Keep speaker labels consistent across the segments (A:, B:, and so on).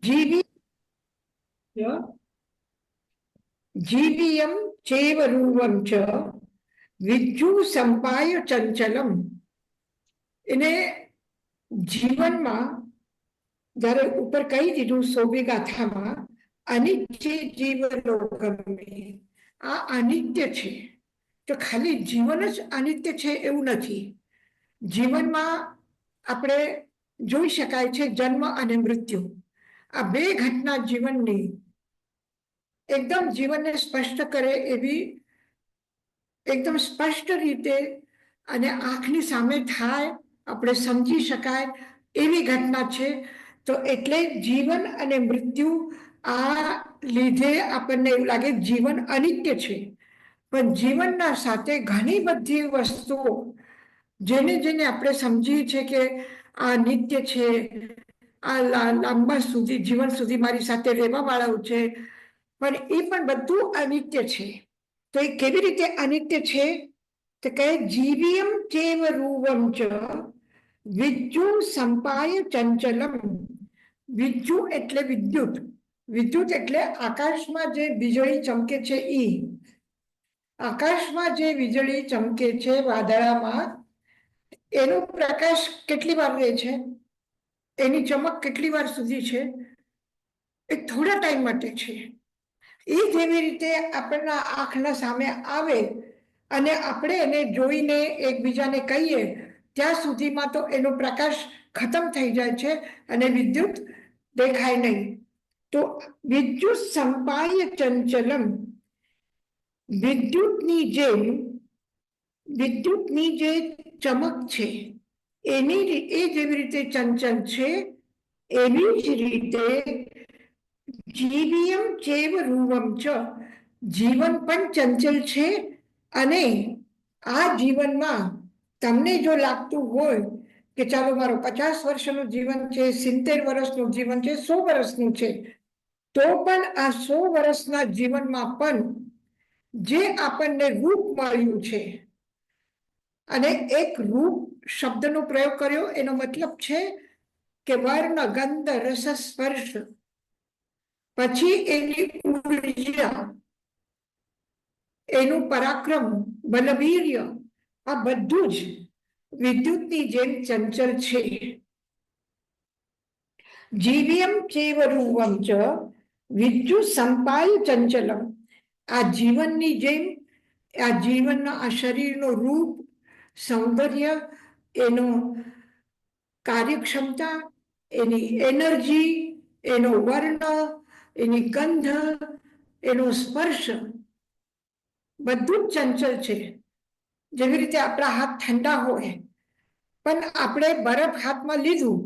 A: જીવી જીવીયમ ચેવ રૂવમ ચ વિજ્જુ સંપાય ચંચલમ. એને જીવનમાં જયારે ઉપર કહી દીધું સોબી ગાથામાં, અનિત્ય જીવલોકમે, આ અનિત્ય છે. તો ખાલી જીવન જ અનિત્ય છે એવું નથી. જીવનમાં આપણે જોઈ શકાય છે જન્મ અને મૃત્યુ, આ બે ઘટના જીવનની એકદમ જીવનને સ્પષ્ટ કરે એવી, એકદમ સ્પષ્ટ રીતે અને આંખની સામે થાય, આપણે સમજી શકાય એવી ઘટના છે. તો એટલે જીવન અને મૃત્યુ આ લીધે આપણને એવું લાગે જીવન અનિત્ય છે. પણ જીવનના સાથે ઘણી બધી વસ્તુઓ જેને જેને આપણે સમજીએ છીએ કે આ નિત્ય છે, આ લાંબા સુધી જીવન સુધી મારી સાથે રહેવા વાળાઓ છે, પણ એ પણ બધું અનિત્ય છે. તો એ કેવી રીતે અનિત્ય છે? તો કહે જીવીયમ ચેવ રૂવમ ચ વિજ્જુ સંપાય ચંચલમ. વિજ્જુ એટલે વિદ્યુત, વિદ્યુત એટલે આકાશમાં જે વીજળી ચમકે છે એ. આકાશમાં જે વીજળી ચમકે છે વાદળામાં, એનો પ્રકાશ કેટલી વાર રહે છે, એની ચમક કેટલી વાર સુધી છે? એ થોડા ટાઈમ માટે છે. એ જેવી રીતે આપણના આંખના સામે આવે અને આપણે એને જોઈને એકબીજાને કહીએ ત્યાં સુધીમાં તો એનો પ્રકાશ ખતમ થઈ જાય છે અને વિદ્યુત દેખાય નહીં. તો વિદ્યુત સંપાય ચંચલમ, વિદ્યુતની જે ચમક છે એની એ જેવી રીતે ચંચલ છે, એવી જ રીતે જીવીયમ ચેવ રૂવમ ચ, જીવન પણ ચંચલ છે. અને આ જીવનમાં તમને જો લાગતું હોય કે ચાલો મારો 50 વર્ષનું જીવન છે, 70 વર્ષનું જીવન છે, 100 વર્ષનું છે, તો પણ આ 100 વર્ષના જીવનમાં પણ જે આપણને રૂપ મળ્યું છે, અને એક રૂપ શબ્દનો પ્રયોગ કર્યો એનો મતલબ છે કે વર્ણ ગંધ રસ સ્પર્શ, પછી એની ઉર્જા, એનું પરાક્રમ, બલવીર્ય, આ બધું જ વિદ્યુતની જેમ ચંચલ છે. જીવ્યમ ચેવ રૂવમ ચ વિજ્જુ સંપાય ચંચલમ. આ જીવનની જેમ, આ જીવનના આ શરીરનું રૂપ, સૌંદર્ય, એનું કાર્યક્ષમતા, એની એનર્જી, એનો વર્ણ, એની ગંધ, એનો સ્પર્શ, બધું જ ચંચલ છે. જેવી રીતે આપણા હાથ ઠંડા હોય, પણ આપણે બરફ હાથમાં લીધું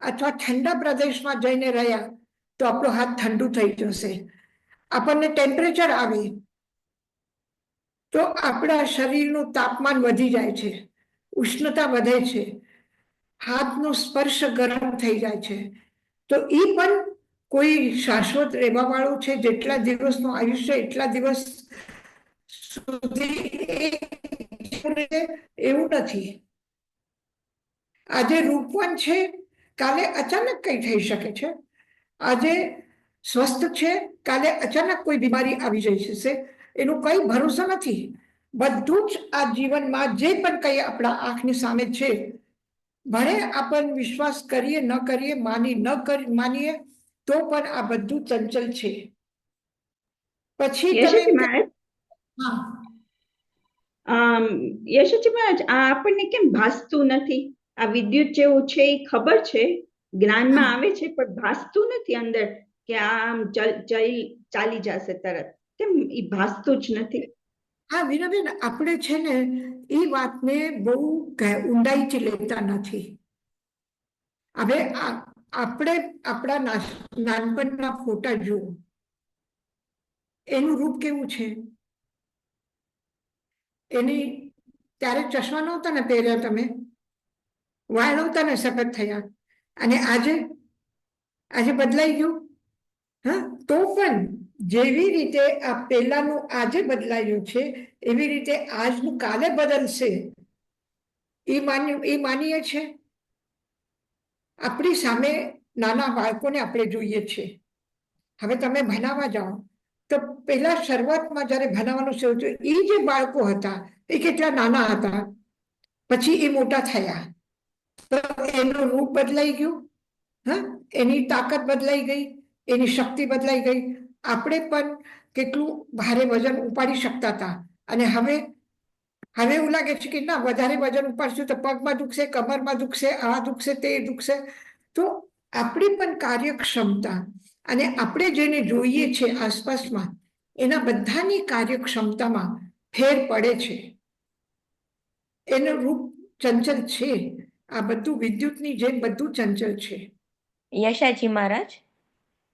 A: અથવા ઠંડા પ્રદેશમાં જઈને રહ્યા તો આપણો હાથ ઠંડુ થઈ જશે. આપણને ટેમ્પરેચર આવે તો આપણા શરીરનું તાપમાન વધી જાય છે, ઉષ્ણતા વધે છે, હાથનો સ્પર્શ ગરમ થઈ જાય છે. તો એ પણ કોઈ શાશ્વત રહેવા વાળું છે, જેટલા દિવસનું આયુષ્ય એટલા દિવસ સુધી એવું નથી. આજે રૂપવાન છે, કાલે અચાનક કઈ થઈ શકે છે. આજે સ્વસ્થ છે, કાલે અચાનક કોઈ બીમારી આવી જઈ જશે, એનો કઈ ભરોસો નથી. બધું જ આ જીવનમાં જે પણ કઈ આપણા આંખની સામે છે, ભલે આપણને વિશ્વાસ કરીએ ન કરીએ, માનીએ તો પણ આ બધું ચંચલ છે. પછી તમે હા,
B: યશોજી મહારાજ, આ આપણને કેમ ભાસતું નથી? આ વિદ્યુત જેવું છે એ ખબર છે, જ્ઞાનમાં આવે છે, પણ ભાસતું નથી અંદર કે આમ ચાલી જશે તરત. કેમ એ ભાસતું જ નથી?
A: હા વીરાબેન, આપણે છે ને એ વાતને બહુ ઊંડાઈથી લેતા નથી. હવે આપણે આપણા નાનપણના ફોટા જુઓ, એનું રૂપ કેવું છે? એની ત્યારે ચશ્મા નહોતા ને પહેર્યા, તમે વાળ નહોતા ને સફેદ થયા, અને આજે બદલાઈ ગયું. હા, તો પણ જેવી રીતે આ પહેલાનું આજે બદલાયું છે, એવી રીતે આજનું કાલે બદલશે એ માનીએ છે. આપણી સામે નાના બાળકોને આપણે જોઈએ છીએ. હવે તમે ભણાવવા જાઓ તો પહેલા શરૂઆતમાં જ્યારે ભણાવવાનું શરૂ થયું, એ જે બાળકો હતા એ કેટલા નાના હતા, પછી એ મોટા થયા તો એનું રૂપ બદલાઈ ગયું, હા, એની તાકાત બદલાઈ ગઈ, એની શક્તિ બદલાઈ ગઈ. આપણે પણ કેટલું ભારે વજન ઉપાડી શકતા હતા, અને હવે એવું લાગે છે કે ના, વધારે વજન ઉપાડશું તો પગમાં દુખશે, કમરમાં દુખશે, આ દુખશે, તે દુખશે. તો આપણી પણ કાર્યક્ષમતા અને આપણે જેને જોઈએ છે આસપાસમાં, એના બધાની કાર્યક્ષમતામાં ફેર પડે છે. એનું રૂપ ચંચલ છે. આ બધું વિદ્યુતની જેમ બધું ચંચલ છે.
C: યશાજી મહારાજ,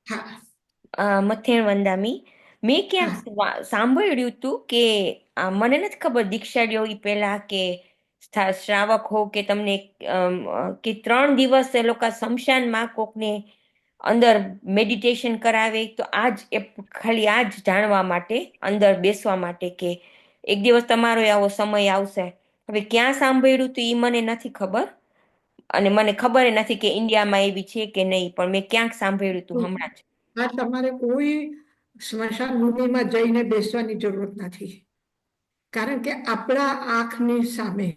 A: હા,
C: મથેણ વંદામી, મેં ક્યાંક સાંભળ્યું હતું કે મને નથી ખબર દીક્ષાળીઓ ઈ પહેલા કે શ્રાવક હો કે તમને કે 3 દિવસ એ લોકો શમશાનમાં કોકને અંદર મેડિટેશન કરાવે, તો ખાલી આજ જાણવા માટે, અંદર બેસવા માટે કે એક દિવસ તમારો આવો સમય આવશે. હવે ક્યાં સાંભળ્યું હતું એ મને નથી ખબર, અને મને ખબર નથી કે ઇન્ડિયામાં એવી છે કે નહીં, પણ મેં ક્યાંક સાંભળ્યું હતું હમણાં જ.
A: હા, તમારે કોઈ સ્મશાન ભૂમિમાં જઈને બેસવાની જરૂરત નથી, કારણ કે આપણા આંખની સામે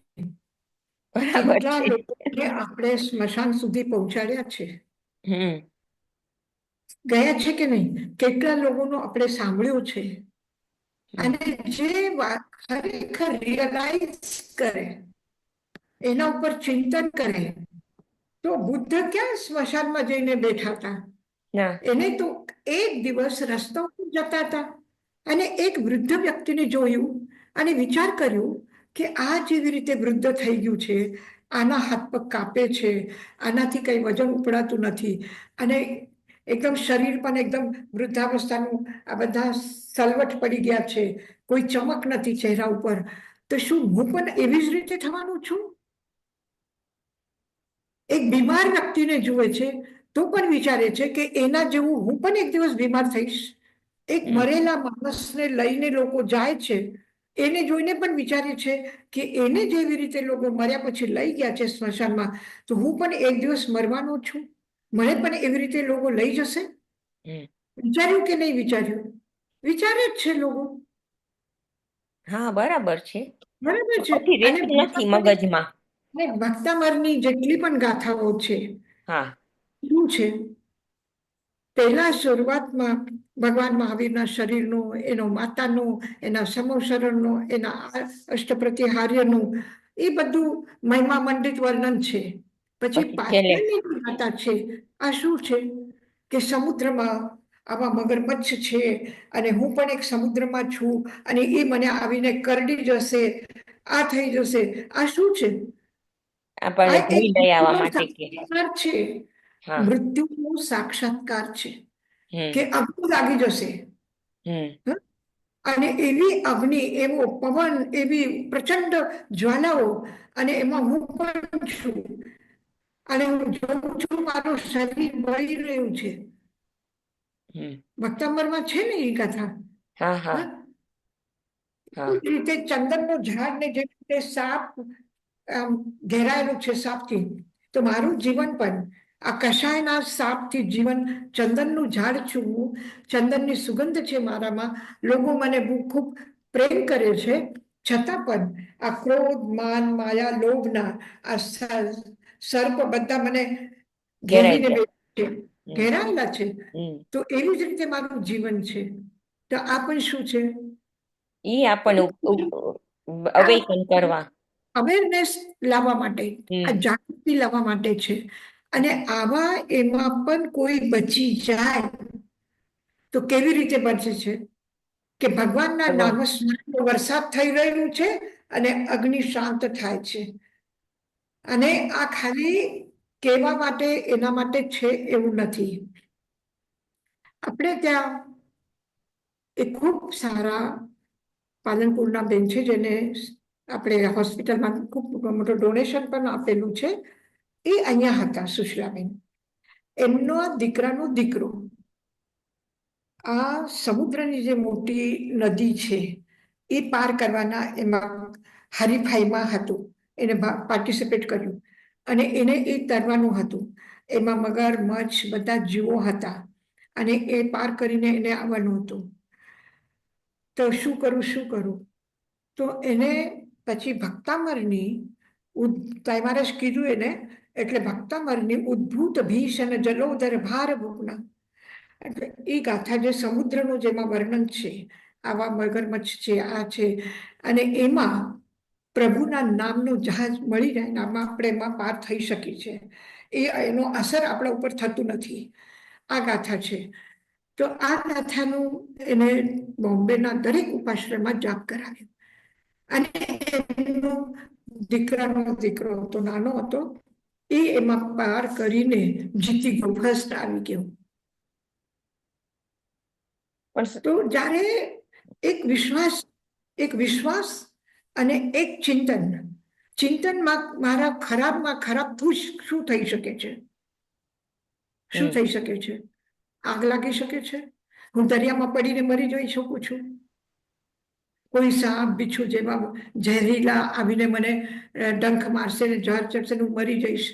C: બરાબર
A: કેટલા
C: છે.
A: લોકોને આપણે સ્મશાન સુધી પહોંચાડ્યા છે,
C: હમ
A: ગયા છે કે નહીં, કેટલા લોકોનું આપણે સાંભળ્યું છે. અને જે વાત ખરેખર રિયલાઇઝ કરે, એના ઉપર ચિંતન કરે, તો બુદ્ધ ક્યાં સ્મશાનમાં જઈને બેઠા હતા?
C: ના,
A: એને તો એક દિવસ રસ્તા ઉપર જતા હતા અને એક વૃદ્ધ વ્યક્તિને જોયું અને વિચાર કર્યું કે આ જેવી રીતે વૃદ્ધ થઈ ગયું છે, આના હાથ પગ કાપે છે, આનાથી કઈ વજન ઉપડાતું નથી, અને એકદમ શરીર પણ એકદમ વૃદ્ધાવસ્થાનું, આ બધા સલવટ પડી ગયા છે, કોઈ ચમક નથી ચહેરા ઉપર, તો શું હું પણ એવી જ રીતે થવાનું છું? એક બીમાર વ્યક્તિને જુએ છે તો પણ વિચારે છે કે એના જેવું હું પણ એક દિવસ બીમાર થઈશ. એક મરેલા માણસને લઈને લોકો જાય છે, એને જોઈને પણ વિચારે છે કે એને જેવી રીતે લોકો મર્યા પછી લઈ ગયા છે સ્મશાનમાં, તો હું પણ એક દિવસ મરવાનો છું, મને પણ એવી રીતે લોકો લઈ જશે. વિચાર્યું કે નહીં વિચાર્યું? વિચારે જ છે લોકો.
C: હા, બરાબર છે.
A: બરાબર છે.
C: પછી
A: અને
C: રહેતું નથી મગજમાં.
A: ભક્તામરની જેટલી પણ ગાથાઓ છે,
C: હા,
A: શું છે? પહેલા શરૂઆતમાં ભગવાન મહાવીરના શરીરનું, એનો માતાનું, એના સમોસરણનું, એના અષ્ટપ્રતિહાર્યનું, એ બધું મહિમા મંડિત વર્ણન છે. પછી
C: છેલ્લે
A: પાછળની ગાથા છે, આ શું છે કે સમુદ્રમાં આવા મગરમચ્છ છે અને હું પણ એક સમુદ્રમાં છું અને એ મને આવીને કરડી જશે, આ થઈ જશે. આ શું છે?
C: આપણને
A: આ એક
C: ભૂલ લઈ આવવા માટે કે.
A: સાક્ષાત્કાર છે,
C: હા.
A: મૃત્યુનો સાક્ષાત્કાર છે કે
C: હમ
A: અગ્નિ લાગી જશે.
C: હમ
A: અને એવી અગ્નિ, એવો પવન, એવી પ્રચંડ જ્વાલાઓ, અને એમાં હું પણ છું, અને હું જોઉં છું મારું શરીર બળી રહ્યું છે. ભક્તામરમાં છે ને એ કથા.
C: હા હા હા.
A: રીતે ચંદનનું ઝાડ ને જે રીતે સાપ ઘેરાયેલું છે સાપથી, તો મારું જીવન પણ આ કષાયના સાપથી જીવન, ચંદનનું ઝાડ છું હું, ચંદનની સુગંધ છે મારામાં, લોકો મને ખૂબ પ્રેમ કરે છે, છતાં પણ આ ક્રોધ, માન, માયા, લોભના આ સર્પ બધા મને
C: ઘેરાઈ
A: ઘેરીને
C: ગયા.
A: બેઠા છે, ઘેરાયેલા છે.
C: હમ
A: તો એવી જ રીતે મારું જીવન છે. તો આ પણ શું છે?
C: ઈ આપણને અવેકન કરવા,
A: અવેરનેસ લાવવા માટે, આ જાગૃતિ લાવવા માટે છે. અને આવા એમાં પણ કોઈ બચી જાય તો કેવી રીતે બચે છે? કે ભગવાનના નામ સ્મરણનો વરસાદ થઈ રહ્યું છે અને અગ્નિ શાંત થાય છે. અને આ ખાલી કહેવા માટે, એના માટે છે એવું નથી. આપણે ત્યાં એક ખૂબ સારા પાલનપુરના બેન છે, જેને આપણે હોસ્પિટલમાં ખૂબ મોટું ડોનેશન પણ આપેલું છે. એ અહીંયા હતા, સુશલાબેન. એમનો દીકરાનો દીકરો આ સમુદ્રની જે મોટી નદી છે એ પાર કરવાના એમાં હરીફાઈમાં હતું, એને પાર્ટિસિપેટ કર્યું અને એને એ તરવાનું હતું. એમાં મગર, મચ્છ બધા જીવો હતા અને એ પાર કરીને એને આવવાનું હતું. તો શું કરું? તો એને પછી ભક્તામરની તમારે જ કીધું એને, એટલે ભક્તામરની ઉદ્ભૂત ભીષણ જલોદર ભાર ભૂપના, એટલે એ ગાથા જે સમુદ્રનું જેમાં વર્ણન છે, આવા મગરમચ્છ છે, આ છે, અને એમાં પ્રભુના નામનું જહાજ મળી જાય ને આમાં આપણે એમાં પાર થઈ શકીએ છીએ. એનો અસર આપણા ઉપર થતું નથી. આ ગાથા છે. તો આ ગાથાનું એને બોમ્બેના દરેક ઉપાશ્રયમાં જાપ કરાવ્યો. અને એનો દીકરો હતો, નાનો હતો, એ એમાં પાર કરીને જીતી ગયો, ફર્સ્ટ આવી ગયો. તો જ્યારે એક વિશ્વાસ અને એક ચિંતનમાં મારા ખરાબમાં ખરાબ શું થઈ શકે છે? શું થઈ શકે છે? આગ લાગી શકે છે, હું દરિયામાં પડીને મરી જઈ શકું છું, કોઈ સાપ બીછું જેવા ઝેરીલા આવીને મને ડંખ મારશે ને ઝાડ ચડશે ને હું મરી જઈશ,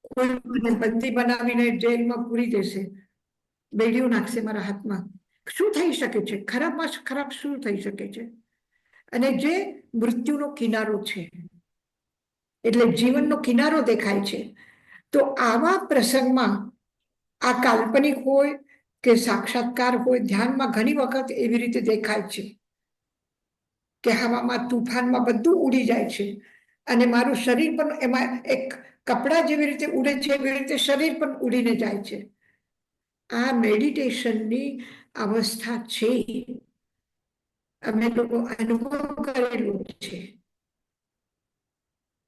A: કોઈ મને બંદી બનાવીને જેલમાં પૂરી દેશે, બેડીઓ નાખશે મારા હાથમાં, શું થઈ શકે છે? ખરાબમાં ખરાબ શું થઈ શકે છે? અને જે મૃત્યુનો કિનારો છે, એટલે જીવનનો કિનારો દેખાય છે. તો આવા પ્રસંગમાં આ કાલ્પનિક હોય કે સાક્ષાત્કાર હોય, ધ્યાનમાં ઘણી વખત એવી રીતે દેખાય છે કે હવામાં, તુફાનમાં બધું ઉડી જાય છે અને મારું શરીર પણ એમાં એક કપડા જેવી રીતે ઉડે છે, એવી રીતે શરીર પણ ઉડીને જાય છે. આ મેડિટેશનની અવસ્થા છે, અમે લોકો અનુભવ કરેલો છે.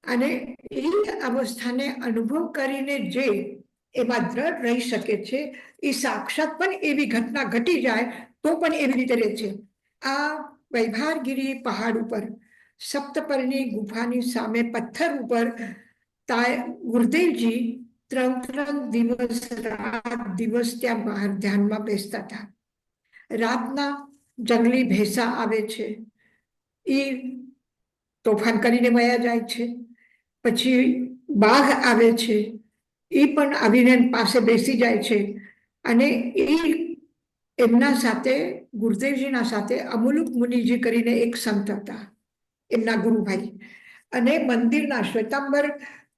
A: અને એ અવસ્થાને અનુભવ કરીને જે એમાં દ્રઢ રહી શકે છે, એ સાક્ષાત પણ એવી ઘટના ઘટી જાય તો પણ એવી રીતે રહે છે. આ વૈભારગીરી પહાડ ઉપર સપ્તપર્ણી ગુફાની સામે પથ્થર ઉપર ગુરુદેવજી 3 દિવસ ત્યાં બહાર ધ્યાનમાં બેસતા હતા. રાતના જંગલી ભેંસા આવે છે, એ તોફાન કરીને વયા જાય છે. પછી બાઘ આવે છે, એ પણ આવીને પાસે બેસી જાય છે. અને એમના સાથે, ગુરુદેવજીના સાથે અમુલુક મુનિજી કરીને એક સંત હતા, એમના ગુરુભાઈ, અને મંદિરના શ્વેતાંબર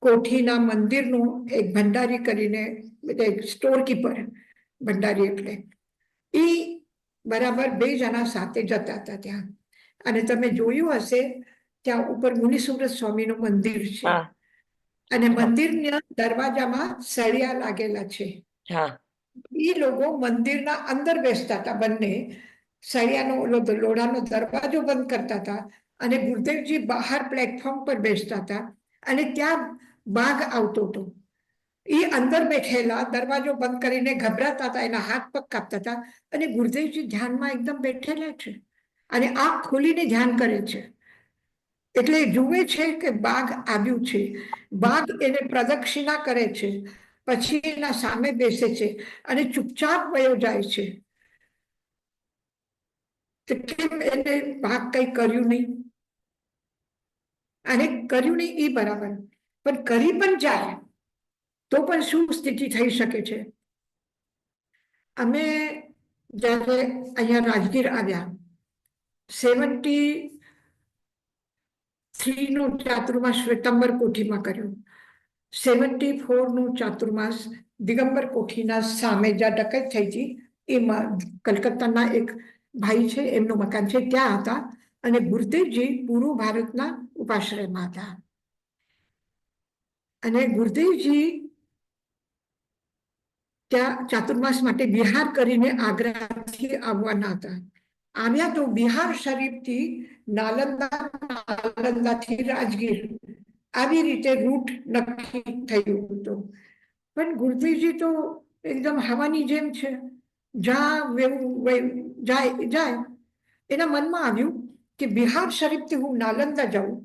A: કોઠીના મંદિરનું એક ભંડારી કરીને સ્ટોર કીપર, ભંડારી એટલે એ બરાબર 2 જણા સાથે જતા હતા ત્યાં. અને તમે જોયું હશે ત્યાં ઉપર મુનિસુબ્રત સ્વામીનું મંદિર છે, અને મંદિરના દરવાજામાં સળિયા લાગેલા છે. એ લોકો મંદિરના અંદર બેસતા હતા, બંને સળિયાનો લોડાનો દરવાજો બંધ કરતા હતા અને ગુરુદેવજી બહાર પ્લેટફોર્મ પર બેસતા હતા. અને ત્યાં બાઘ આવતો હતો, એ અંદર બેઠેલા દરવાજો બંધ કરીને ગભરાતા હતા, એના હાથ પગ કાપતા હતા, અને ગુરુદેવજી ધ્યાનમાં એકદમ બેઠેલા છે અને આંખ ખોલીને ધ્યાન કરે છે. એટલે જુએ છે કે બાઘ આવ્યું છે, બાઘ એને પ્રદક્ષિણા કરે છે, પછી એના સામે બેસે છે અને ચૂપચાપ વયો જાય છે. કેમ એને બાઘ કઈ કર્યું નહીં? અને કર્યું નહીં એ બરાબર, પણ કરી પણ જાય તો પણ શું સ્થિતિ થઈ શકે છે? અમે જ્યારે અહીંયા રાજગીર આવ્યા, 73નું ચાતુર્માસ શ્વેતાંબર કોઠીમાં કર્યું, 74નું ચાતુર્માસ દિગંબર કોઠીના સામે જ્યાં ડકૈત થઈ હતી, એમાં કલકત્તાના એક ભાઈ છે, એમનું મકાન છે, ત્યાં હતા. અને ગુરુદેવજી પૂર્વ ભારતના ઉપાશ્રયમાં હતા. અને ગુરુદેવજી ત્યાં ચાતુર્માસ માટે બિહાર કરીને આગ્રાથી આવવાના હતા. આવ્યા તો બિહાર શરીફથી નાલંદાથી રાજગીર, આવી રીતે રૂટ નક્કી થયું હતું. પણ ગુરુદેવજી તો એકદમ હવાની જેમ છે, જાય. એના મનમાં આવ્યું કે બિહાર શરીફથી હું નાલંદા જાઉં,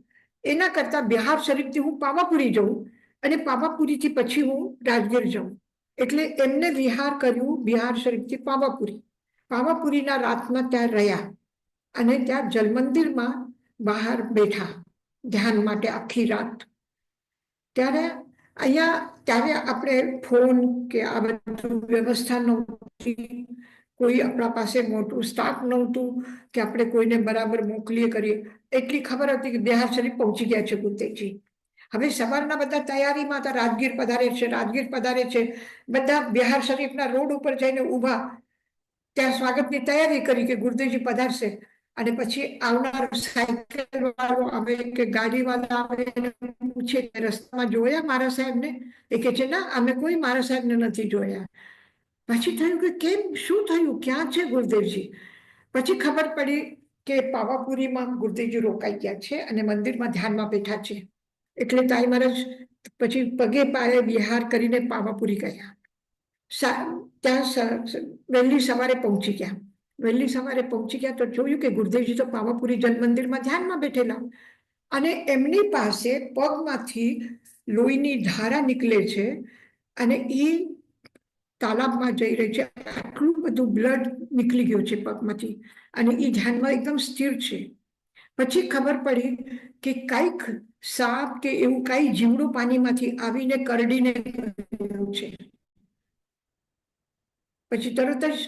A: એના કરતા બિહાર શરીફથી હું પાવાપુરી જાઉં, અને પાવાપુરીથી પછી હું રાજગીર જાઉં. એટલે એમને વિહાર કર્યું બિહાર શરીફથી પાવાપુરી. પાવાપુરીના રાતમાં ત્યાં રહ્યા અને ત્યાં જલમંદિરમાં બહાર બેઠા ધ્યાન માટે આખી રાત. ત્યારે અહીંયા ત્યારે આપણે ફોન કે આ બધું વ્યવસ્થા નહોતી, કોઈ આપણા પાસે મોટું સ્ટાફ નહોતું કે આપણે કોઈને બરાબર મોકલીએ કરીએ. એટલી ખબર હતી કે બિહાર શરીફ પહોંચી ગયા છે ગુરુદેવજી. હવે સવારના બધા તૈયારીમાં હતા, રાજગીર પધારે છે, બધા બિહાર શરીફના રોડ ઉપર જઈને ઊભા, ત્યાં સ્વાગતની તૈયારી કરી કે ગુરુદેવજી પધારશે. અને પછી આવનાર સાયકલ વાળો આવે કે ગાડી વાળા આવે એને પૂછે કે રસ્તામાં જોયા મારા સાહેબને? એ કે છે ના, અમે કોઈ મારા સાહેબને નથી જોયા. પછી થયું કે કેમ, શું થયું, ક્યાં છે ગુરુદેવજી? પછી ખબર પડી કે પાવાપુરીમાં ગુરુદેવજી રોકાઈ ગયા છે અને મંદિરમાં ધ્યાનમાં બેઠા છે. એટલે તાઈ મહારાજ પછી પગે પાયે વિહાર કરીને પાવાપુરી ગયા. ત્યાં વહેલી સવારે પહોંચી ગયા તો જોયું કે ગુરુદેવજી તો પાવાપુરી જન મંદિરમાં ધ્યાનમાં બેઠેલા, અને એમની પાસે પગમાંથી લોહીની ધારા નીકળે છે અને એ તાલાબમાં જઈ રહી છે. આટલું બધું બ્લડ નીકળી ગયું છે પગમાંથી અને એ ધ્યાનમાં એકદમ સ્થિર છે. પછી ખબર પડી કે કઈક સાપ કે એવું કઈ જીવડું પાણીમાંથી આવીને કરડીને ગયું છે. પછી તરત જ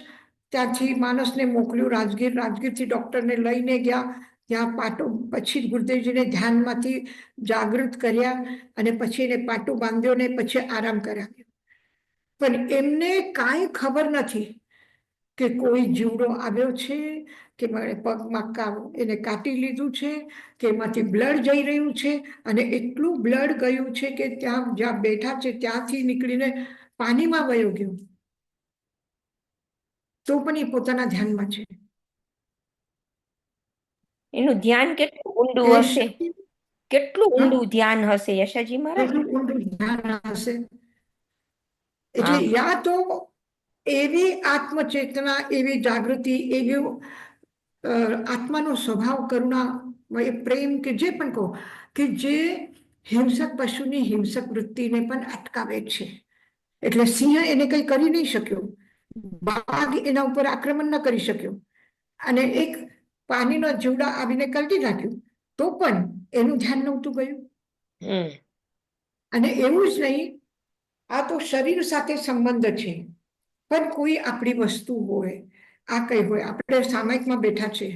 A: ત્યાંથી માણસને મોકલ્યું રાજગીરથી ડોક્ટરને લઈને ગયા. ત્યાં પાટો, પછી ગુરુદેવજીને ધ્યાનમાંથી જાગૃત કર્યા અને પછી એને પાટો બાંધ્યો ને પછી આરામ કરાવ્યો. પણ એમને કાંઈ ખબર નથી કે કોઈ જીવડો આવ્યો છે કે પગમાં એને કાટી લીધું છે કે એમાંથી બ્લડ જઈ રહ્યું છે. અને એટલું બ્લડ ગયું છે કે ત્યાં જ્યાં બેઠા છે ત્યાંથી નીકળીને પાણીમાં વયો ગયું, તો પણ એ પોતાના ધ્યાનમાં છે.
C: એનું ધ્યાન કેટલું ઊંડું હશે, કેટલું ઊંડું ધ્યાન હશે યશાજી મહારાજ?
A: કેટલું ઊંડું ધ્યાન હશે. એટલે યા તો એવી આત્મચેતના, એવી જાગૃતિ, એવી આત્માનો સ્વભાવ, કરુણા, પ્રેમ કે જે પણ કહો, કે જે હિંસક પશુની હિંસક વૃત્તિને પણ અટકાવે છે. એટલે સિંહ એને કંઈ કરી નહીં શક્યો, બાઘ એના ઉપર આક્રમણ ન કરી શક્યો, અને એક પાણીનો જીવડા આવીને કરડી નાખ્યું તો પણ એનું ધ્યાન નહોતું ગયું. અને એવું જ નહીં, આ તો શરીર સાથે સંબંધ છે, પણ કોઈ આપણી વસ્તુ હોય, આ કઈ હોય, આપણે સામાયિકમાં બેઠા છે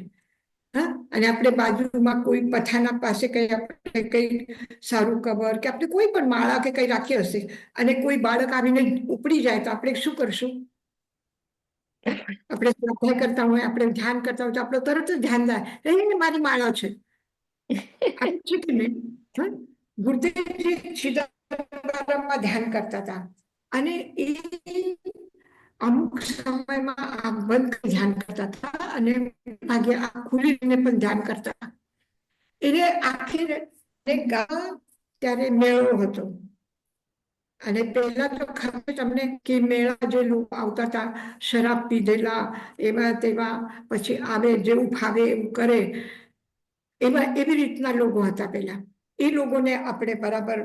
A: અને આપણે બાજુમાં કોઈ પથાના પાસે કઈ સારું કવર કે આપણે કોઈ પણ માળા કે કઈ રાખી હશે અને કોઈ બાળક આવીને ઉપડી જાય તો આપણે શું કરશું? આપણે સ્વાધ્યાય કરતા હોય, આપણે ધ્યાન કરતા હોય તો આપણે તરત જ ધ્યાન થાય, એ મારી માળા છે. છે કે નહીં? ગુરુદેવજી ચિદમ્બરમમાં ધ્યાન કરતા હતા અને એ અમુક સમયમાં આ બંધ ધ્યાન કરતા હતા અને ભાગે આ ખુલીને પણ ધ્યાન કરતા હતા. એને આખી ત્યારે મેળો હતો અને પહેલા તો ખબર તમને કે મેળા જે લોકો આવતા હતા, શરાબ પીધેલા, એવા તેવા, પછી આવે જેવું ફાવે એવું કરે, એવી રીતના લોકો હતા પહેલા. એ લોકોને આપણે બરાબર,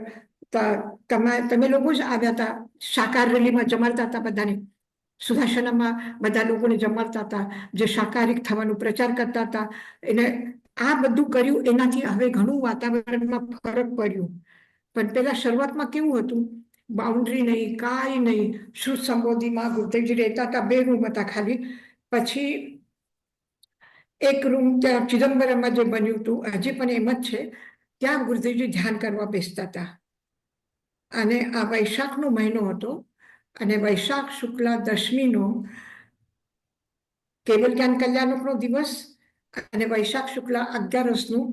A: તમે લોકો જ આવ્યા હતા, શાકાહાર રેલીમાં જમાડતા હતા બધાને, સુધાસનામાં બધા લોકોને જમાડતા હતા, જે શાકાહારી થવાનો પ્રચાર કરતા હતા. એને આ બધું કર્યું, એનાથી હવે ઘણું વાતાવરણમાં ફરક પડ્યો. પણ પેલા શરૂઆતમાં કેવું હતું, બાઉન્ડ્રી નહીં, કાંઈ નહીં, શુદ્ધ સંબોધીમાં ગુરુદેવજી રહેતા હતા, 2 રૂમ હતા ખાલી. પછી એક રૂમ ત્યાં ચિદમ્બરમમાં જે બન્યું હતું, હજી પણ એમ જ છે, ત્યાં ગુરુદેવજી ધ્યાન કરવા બેસતા હતા. અને આ વૈશાખનો મહિનો હતો અને વૈશાખ શુક્લા દશમીનો કેવલ જ્ઞાન કલ્યાણકનો દિવસ અને વૈશાખ શુક્લા 11નું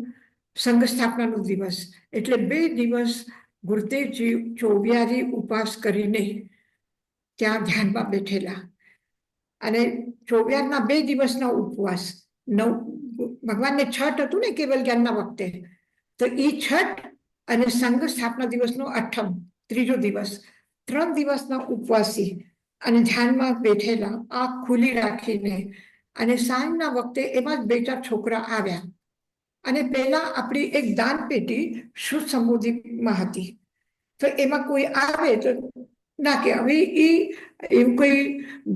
A: સંઘ સ્થાપનાનો દિવસ. એટલે 2 દિવસ ગુરુદેવજી ચોવ્યારી ઉપવાસ કરીને ત્યાં ધ્યાનમાં બેઠેલા. અને ચોવ્યારના 2 દિવસના ઉપવાસ, ભગવાનને છઠ હતું ને કેવલ જ્ઞાનના વખતે, તો એ છઠ અને સંઘ સ્થાપના દિવસનો 8મ, 3જો દિવસ, 3 દિવસના ઉપવાસી અને ધ્યાનમાં બેઠેલા, આંખ ખુલ્લી રાખીને. અને સાંજના વખતે એમાં જ 2-4 છોકરા આવ્યા અને પહેલા આપણી એક દાન પેટી શુદ્ધ સંબોધિમાં હતી, તો એમાં કોઈ આવે તો ના, કે હવે એવું કઈ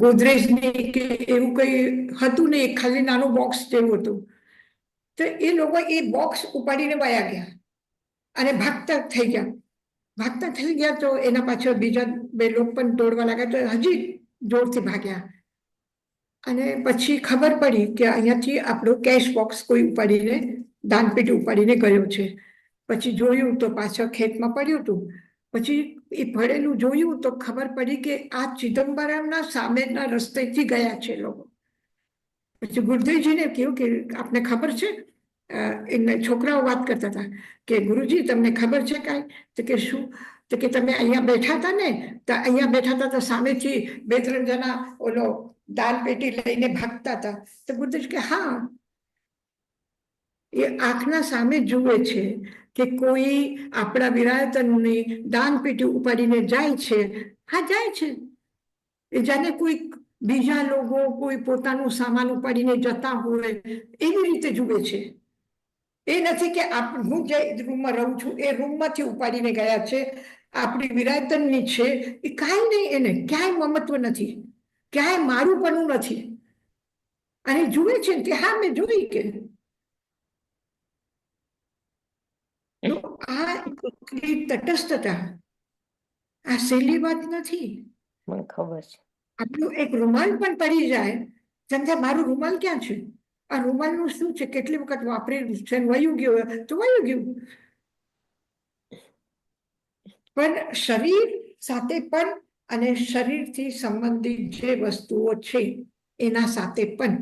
A: ગોદરેજ નહીં કે એવું કઈ હતું નહીં, ખાલી નાનું બોક્સ જેવું હતું. તો એ લોકો એ બોક્સ ઉપાડીને વયા ગયા અને ભાગતા થઈ ગયા. ભાગતા થઈ ગયા તો એના પાછળ બીજા 2 લોકો પણ દોડવા લાગ્યા તો હજી જોરથી ભાગ્યા અને પછી ખબર પડી કે અહીંયાથી આપણું કેશ બોક્સ કોઈ ઉપાડીને દાનપેટી ઉપાડીને ગયો છે. પછી જોયું તો પાછળ ખેતમાં પડ્યું હતું. પછી એ પડેલું જોયું તો ખબર પડી કે આ ચિદમ્બરમના સામેના રસ્તેથી ગયા છે લોકો. પછી ગુરુદેવજીને કહ્યું કે આપને ખબર છે? એના છોકરાઓ વાત કરતા હતા કે ગુરુજી તમને ખબર છે કાંઈ? તો કે શું? તો કે તમે અહીંયા બેઠા હતા ને, તો અહીંયા બેઠા હતા તો સામેથી 2-3 જણા ઓલો દાન પેટી લઈને ભાગતા હતા. તો ગુરુદેવ કે હા, એ આંખના સામે જુએ છે કે કોઈ આપણા વિરાયતનની દાન પેટી ઉપાડીને જાય છે. હા, જાય છે. એ જાણે કોઈ બીજા લોકો કોઈ પોતાનું સામાન ઉપાડીને જતા હોય એવી રીતે જુએ છે. એ નથી કે હું જે રૂમમાં રહું છું એ રૂમમાંથી ઉપાડીને ગયા છે, આપણી વિરાયતનની છે. એ કાંઈ નહીં, એને ક્યાંય મમત્વ નથી, ક્યાંય મારુંપણું નથી. અને જુએ છે કે હા મેં જોઈ કે તો આ તટસ્થતા આ સહેલી વાત નથી.
C: મને ખબર છે.
A: આપણું એક રૂમાલ પણ પડી જાય, સંધ્યા મારું રૂમાલ ક્યાં છે? આ રૂમાલનું શું છે? કેટલી વખત વાપરેલું છે, વયું ગયું તો વયું ગયું. પણ શરીર સાથે પણ અને શરીરથી સંબંધિત જે વસ્તુઓ છે એના સાથે પણ,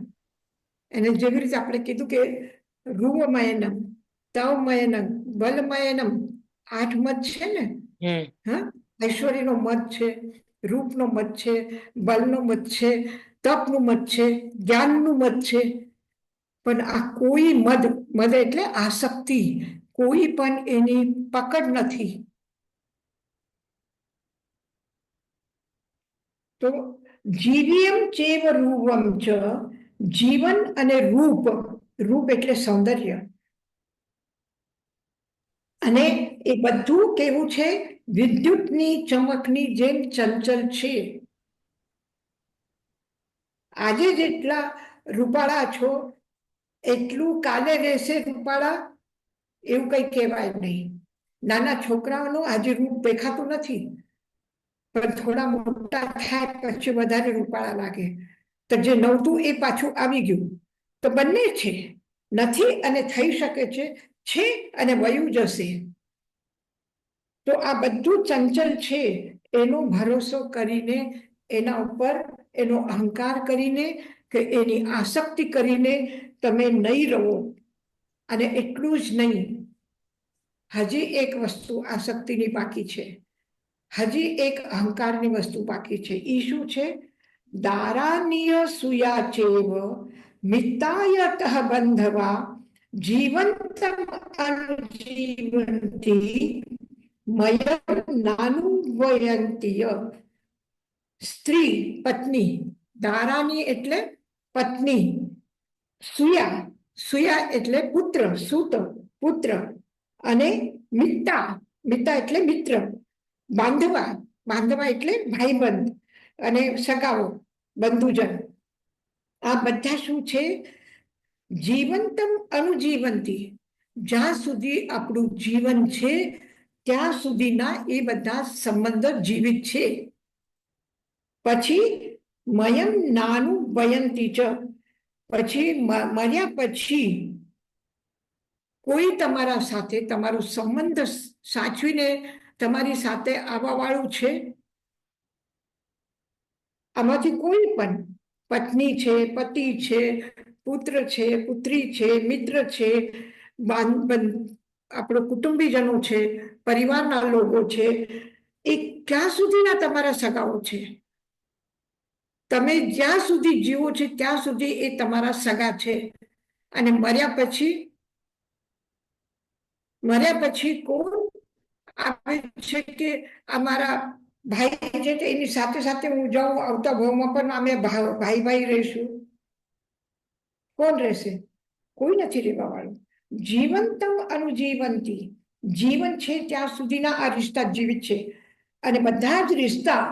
A: એને જેવી રીતે આપણે કીધું કે રૂવમયનમ, તવમયનમ, બલમયનમ, 8 મત છે ને. હા, ઐશ્વર્યનો મત છે, રૂપનો મત છે, બલનો મત છે, તપનું મત છે, જ્ઞાનનું મત છે. પણ આ કોઈ મદ એટલે આસક્તિ, કોઈ પણ એની પકડ નથી. તો જીવ્યમ ચેવ રૂપમ ચ, જીવન અને રૂપ, રૂપ એટલે સૌંદર્ય, અને એ બધું કેવું છે? વિદ્યુતની ચમકની જેમ ચંચલ છે. આજે જેટલા રૂપાળા છો એટલું કાલે રહેશે રૂપાળા, એવું કઈ કહેવાય નહીં. નાના છોકરાઓનું આજે રૂપ દેખાતું નથી, પણ થોડા મોટા થાય પછી વધારે રૂપાળા લાગે. તો જે નહોતું એ પાછું આવી ગયું. તો બંને છે, નથી અને થઈ શકે છે અને વયું જશે. તો આ બધું ચંચલ છે, એનો ભરોસો કરીને, એના ઉપર એનો અહંકાર કરીને કે એની આસક્તિ કરીને તમે નહીં રહો. અને એટલું જ નહીં, હજી એક વસ્તુ આસક્તિની બાકી છે, હજી એક અહંકારની વસ્તુ બાકી છે. એ શું છે? દારાનીય સુયાચેવ મિતાયત બંધવા જીવંતમ અનુજીવંતી મયમ નાનુવયંતીય. સ્ત્રી, પત્ની, દારાની એટલે પત્ની, સુયા, સુયા એટલે પુત્ર, સૂત, પુત્ર, અને મિત્તા, મિત્તા એટલે મિત્ર, બાંધવા, બાંધવા એટલે ભાઈબંધ અને સગાઓ, બંધુજન. આ બધા શું છે? જીવંતમ અનુજીવંતી, જ્યાં સુધી આપણું જીવન છે ત્યાં સુધીના એ બધા સંબંધ જીવિત છે. પછી મયમ નાનું વયંતી ચ, પછી મર્યા પછી કોઈ તમારા સાથે તમારો સંબંધ સાચવીને તમારી સાથે આવવા વાળું છે? આમાંથી કોઈ પણ, પત્ની છે, પતિ છે, પુત્ર છે, પુત્રી છે, મિત્ર છે, આપણો કુટુંબીજનો છે, પરિવારના લોકો છે, એ ક્યાં સુધીના તમારા સગાઓ છે? તમે જ્યાં સુધી જીવો છો ત્યાં સુધી એ તમારા સગા છે. અને મર્યા પછી કોણ આવે છે કે અમારા ભાઈ છે એની સાથે સાથે હું જાઉં, આવતા ભાવમાં પણ અમે ભાઈ ભાઈ રહીશું? કોણ રહેશે? કોઈ નથી રહેવા વાળું. જીવંતમ અનુજીવંતી, જીવન છે ત્યાં સુધીના આ રિશ્તા જીવિત છે. અને બધા જ રિશ્તા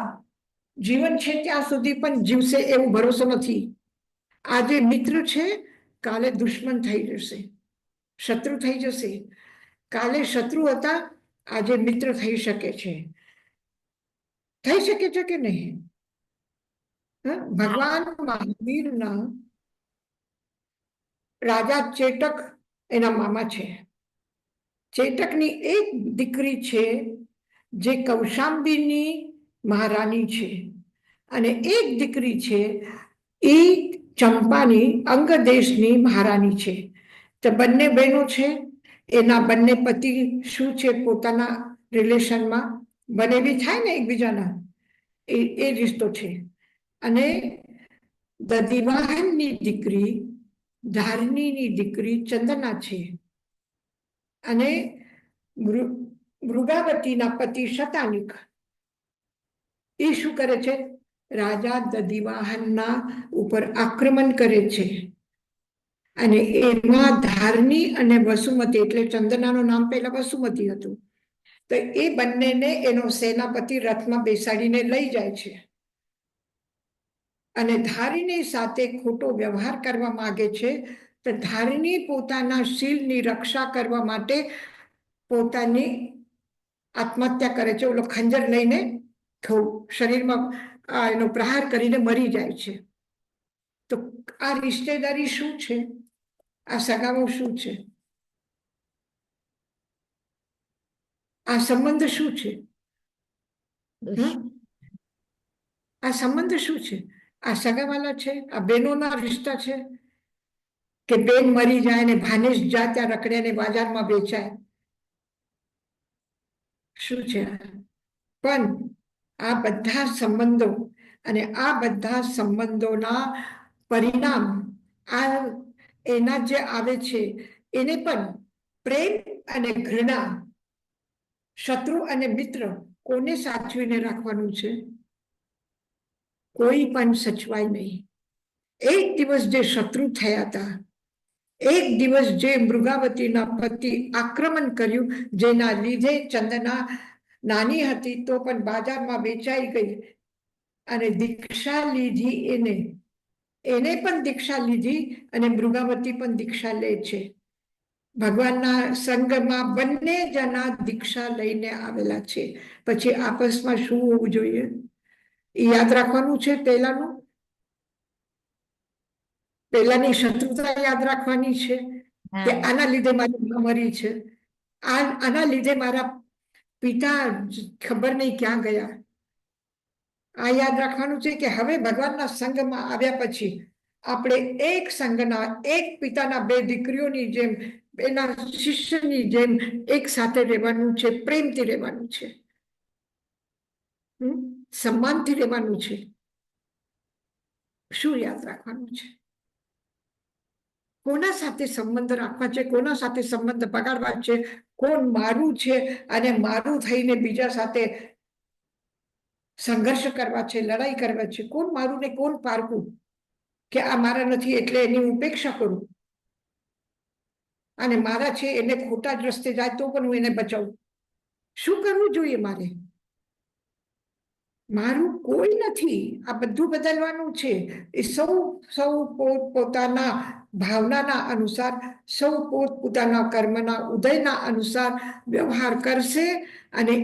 A: જીવન છે ત્યાં સુધી પણ જીવશે એવું ભરોસો નથી. આજે મિત્ર છે, કાલે દુશ્મન થઈ જશે, શત્રુ થઈ જશે. કાલે શત્રુ હતા, આજે મિત્ર થઈ શકે છે કે નહીં? ભગવાન મહાવીરના રાજા ચેતક એના મામા છે. ચેતકની એક દીકરી છે જે કૌશાંબીની મહારાણી છે, અને એક દીકરી છે એ ચંપાની અંગ દેશની મહારાણી છે. તો બંને બહેનો છે, એના બંને પતિ શું છે પોતાના રિલેશનમાં બને બી થાય ને એકબીજાના, એ રિશ્તો છે. અને દધિવાહનની દીકરી ધારણીની દીકરી ચંદના છે, અને મૃગાવતીના પતિ શતાનિક એ શું કરે છે? રાજા દધિવાહનના ઉપર આક્રમણ કરે છે, અને એમાં ધારણી અને વસુમતી, એટલે ચંદનાનું નામ પહેલા વસુમતી હતું, તો એ બંનેને એનો સેનાપતિ રથમાં બેસાડીને લઈ જાય છે, અને ધારીણી સાથે ખોટો વ્યવહાર કરવા માંગે છે. તો ધારીણી પોતાના શીલની રક્ષા કરવા માટે પોતાની આત્મહત્યા કરે છે. ઓલો ખંજર લઈને શરીરમાં એનો પ્રહાર કરીને મરી જાય છે. તો આ રિશ્તેદારી શું છે? આ સગાઓ શું છે? આ સંબંધ શું છે? આ સંબંધ શું છે? આ સગાવાલા છે? આ બહેનોના રિશ્તા છે કે બેન મરી જાય ને ભાનેશ જા ત્યાં રખડે ને બજારમાં વેચાય? શું છે? પણ આ બધા સંબંધો અને આ બધા સંબંધોના પરિણામ આ એના જે આવે છે એને પણ પ્રેમ અને ઘૃણા, શત્રુ અને મિત્ર, કોને સાચવીને રાખવાનું છે? કોઈ પણ સચવાય નહીં. એક દિવસ જે શત્રુ થયા હતા, એક દિવસ જે મૃગાવતીના પતિ આક્રમણ કર્યું, જેના લીધે ચંદના નાની હતી તો પણ બાજારમાં વેચાઈ ગઈ, અને દીક્ષા લીધી એને પણ દીક્ષા લીધી, અને મૃગાવતી પણ દીક્ષા લે છે. ભગવાનના સંગમાં બંને જણા દીક્ષા લઈને આવેલા છે. પછી આપસમાં શું હોવું જોઈએ એ યાદ રાખવાનું છે. પહેલાની શત્રુતા યાદ રાખવાની છે કે આના લીધે મારી મા મરી છે, આના લીધે મારા પિતા ખબર નહીં ક્યાં ગયા. આ યાદ રાખવાનું છે કે હવે ભગવાનના સંગમાં આવ્યા પછી આપણે એક સંગના, એક પિતાના બે દીકરીઓની જેમ, એના શિષ્યની જેમ એક સાથે રહેવાનું છે, પ્રેમથી રહેવાનું છે, સન્માનથી રહેવાનું છે. શું યાદ રાખવાનું છે? કોના સાથે સંબંધ રાખવા છે, કોના સાથે સંબંધ બગાડવા છે, કોણ મારું છે અને મારું થઈને બીજા સાથે સંઘર્ષ કરવા છે, લડાઈ કરવા છે, કોણ મારું ને કોણ પારકું, કે આ મારા નથી એટલે એની ઉપેક્ષા કરું, અને મારા છે એને ખોટા જ રસ્તે જાય તો પણ હું એને બચાવું. શું કરવું જોઈએ મારે? મારું કોઈ નથી, આ બધું બદલવાનું છે. એ સૌ પોતાના ભાવનાના અનુસાર, સૌ પોતાના કર્મના ઉદયના અનુસાર વ્યવહાર કરશે, અને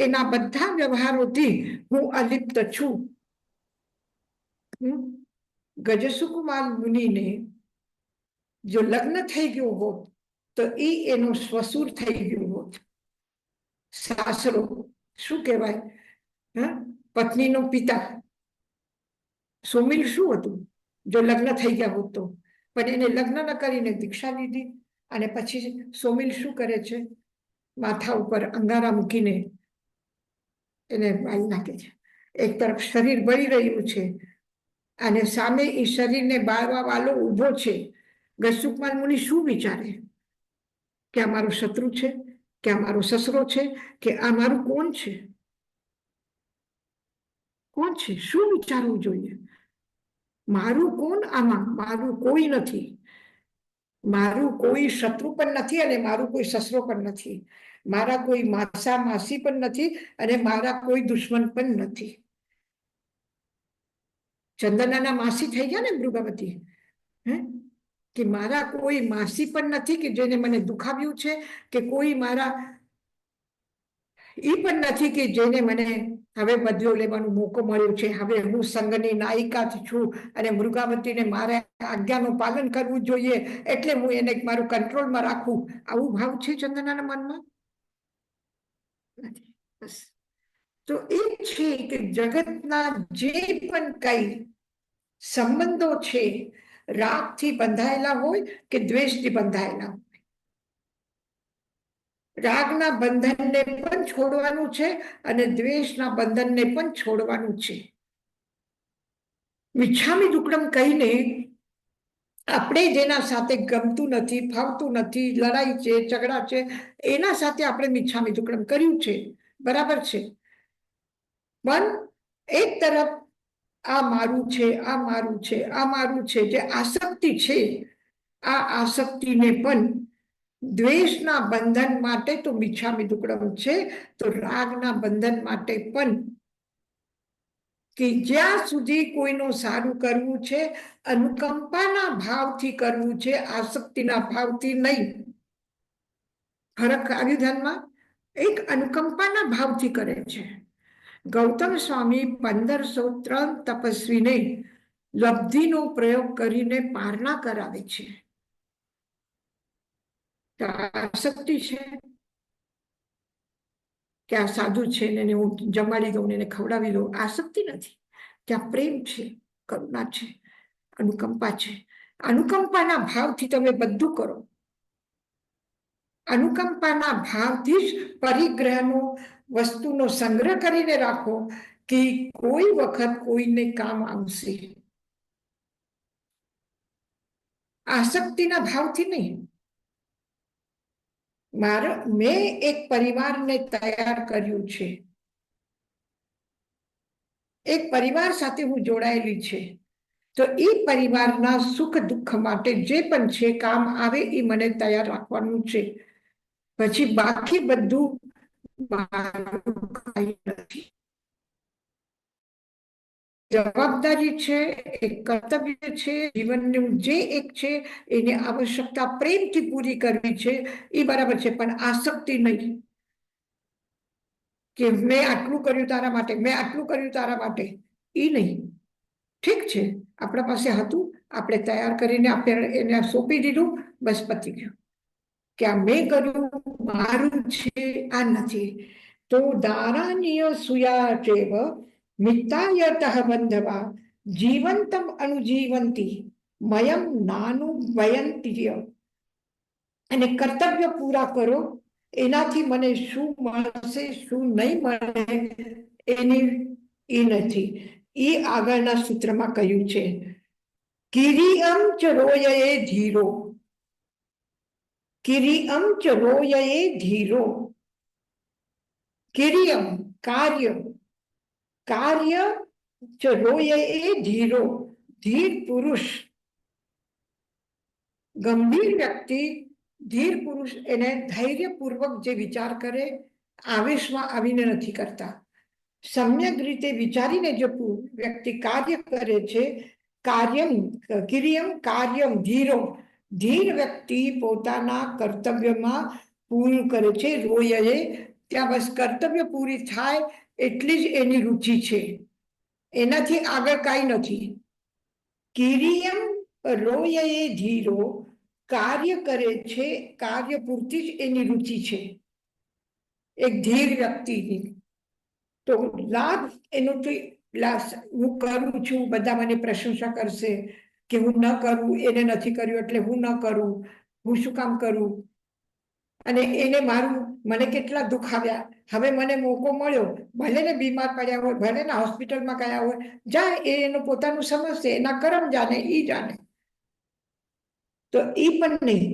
A: એના બધા વ્યવહારોથી હું અલિપ્ત છું. ગજસુકુમાર મુનિને જો લગ્ન થઈ ગયું હોત તો એનો શ્વસુર થઈ ગયું હોત, સાસરો શું કહેવાય, પત્નીનો પિતા. સોમિલ શું હતું જો લગ્ન થઈ ગયા હોત તો? પણ એને લગ્ન ન કરીને દીક્ષા લીધી, અને પછી સોમિલ શું કરે છે? માથા ઉપર અંગારા મૂકીને એને બાળી નાખે છે. એક તરફ શરીર બળી રહ્યું છે અને સામે એ શરીરને બાળવા વાળો ઊભો છે. ગજસુકમાર મુનિ શું વિચારે કે આ મારો શત્રુ છે, કે આ મારો સસરો છે, કે આ મારું કોણ છે? કોણ છે? શું વિચારવું જોઈએ? મારું કોણ આમાં? મારું કોઈ નથી. મારું કોઈ શત્રુ પણ નથી, અને મારું કોઈ સસરો પણ નથી. મારા કોઈ માસા માસી પણ નથી, અને મારા કોઈ દુશ્મન પણ નથી. ચંદનાના માસી થઈ ગયા ને મૃગાવતી, કે મારા કોઈ માસી પણ નથી કે જેને મને દુખાવ્યું છે, કે કોઈ મારા એ પણ નથી કે જેને મને હવે બદલો લેવાનો મોકો મળ્યો છે, હવે હું સંઘની નાયિકા છું અને મૃગાવતીને મારે આજ્ઞાનું પાલન કરવું જોઈએ એટલે હું એને મારું કંટ્રોલમાં રાખું. આવું ભાવ છે ચંદનાના મનમાં? નથી. બસ. તો એ છે કે જગતના જે પણ કઈ સંબંધો છે, રાગથી બંધાયેલા હોય કે દ્વેષથી બંધાયેલા હોય, રાગના બંધનને પણ છોડવાનું છે અને દ્વેષના બંધનને પણ છોડવાનું છે. મિચ્છામી દુક્કડમ કહીને આપણે જેના સાથે ગમતું નથી, ફાવતું નથી, લડાઈ છે, ઝઘડા છે, એના સાથે આપણે મિચ્છામી દુક્કડમ કર્યું છે, બરાબર છે. પણ એક તરફ આ મારું છે, આ મારું છે, આ મારું છે, જે આસક્તિ છે, આ આસક્તિને પણ દ્વેષના બંધન માટે તો મિચ્છામી દુક્કડમ છે, તો રાગના બંધન માટે પણ કે જ્યાં સુધી કોઈનું સારું કરવું છે, અનુકંપાના ભાવથી કરવું છે, આસક્તિના ભાવથી નહીં. ફરક આવ્યું ધ્યાનમાં? એક અનુકંપાના ભાવથી કરે છે. ગૌતમ સ્વામી 1503 તપસ્વીને લબ્ધિનો પ્રયોગ કરીને પારણા કરાવે છે. આસક્તિ છે કે આ સાધુ છે ને હું જમાડી દઉં ને એને ખવડાવી દઉં, આસક્તિ નથી. ત્યાં પ્રેમ છે, કરુણા છે, અનુકંપા છે. અનુકંપાના ભાવથી તમે બધું કરો. અનુકંપાના ભાવથી જ પરિગ્રહનો વસ્તુનો સંગ્રહ કરીને રાખો કે કોઈ વખત કોઈને કામ આવશે. આસક્તિના ભાવથી નહીં. મેં એક પરિવારને તૈયાર કર્યું છે, એક પરિવાર સાથે હું જોડાયેલી છે, તો એ પરિવારના સુખ દુઃખ માટે જે પણ છે કામ આવે એ મને તૈયાર રાખવાનું છે. પછી બાકી બધું મારું કંઈ નથી. જવાબદારી છે, એક કર્તવ્ય છે, જીવનનું જે એક છે એને આવશ્યકતા પ્રેમથી પૂરી કરવી છે, એ બરાબર છે, પણ આસક્તિ નહીં કે મેં આટલું કર્યું તારા માટે, મેં આટલું કર્યું તારા માટે, એ નહીં. ઠીક છે, આપણા પાસે હતું, આપણે તૈયાર કરીને આપણે એને સોંપી દીધું, બસ પતી ગયું. કે આ મેં કર્યું, મારું છે, આ નથી. તો દારાનીય સુયાચેવ મિત્તાયતઃ બંધવા જીવંતમ અનુજીવંતી મયમ નાનું વયંતીય. અને કર્તવ્ય પૂરા કરો, એનાથી મને શું મળશે શું નહીં મળે એની એ નથી. એ આગળના સૂત્રમાં કહ્યું છે, કિરીયમ ચ રોયએ ધીરો, કિરીયમ ચ રોયએ ધીરો. કિરીયમ કાર્ય, કાર્ય ચ રોયએ ધીરો. ધીર પુરુષ, ગંભીર વ્યક્તિ, ધીર પુરુષ એને ધૈર્યપૂર્વક જે વિચાર કરે, આવેશમાં આવીને નથી કરતા. સમ્યક રીતે વિચારીને જો વ્યક્તિ કાર્ય કરે છે, કાર્યમ કિરીયમ કાર્યમ ધીરો. ધીર વ્યક્તિ પોતાના કર્તવ્યમાં પૂરું કરે છે. રોયએ ત્યાં બસ કર્તવ્ય પૂરી થાય એટલી જ એની રુચિ છે, એનાથી આગળ કાંઈ નથી. કિરીયમ રોયએ ધીરો, કાર્ય કરે છે, કાર્ય પૂરતી જ એની રુચિ છે એક ધીર વ્યક્તિની. તો લાભ એનો તો હું કરું છું, બધા મને પ્રશંસા કરશે, કે હું ન કરું, એને નથી કર્યું એટલે હું ન કરું, હું શું કામ કરું, અને એને મારું મને કેટલા દુઃખ આવ્યા, હવે મને મોકો મળ્યો, ભલે ને બીમાર પડ્યા હોય, ભલે ને હોસ્પિટલમાં ગયા હોય, જાય એ એનું પોતાનું સમજશે, એના કર્મ જાણે, ઈ જાણે. તો એ પણ નહીં,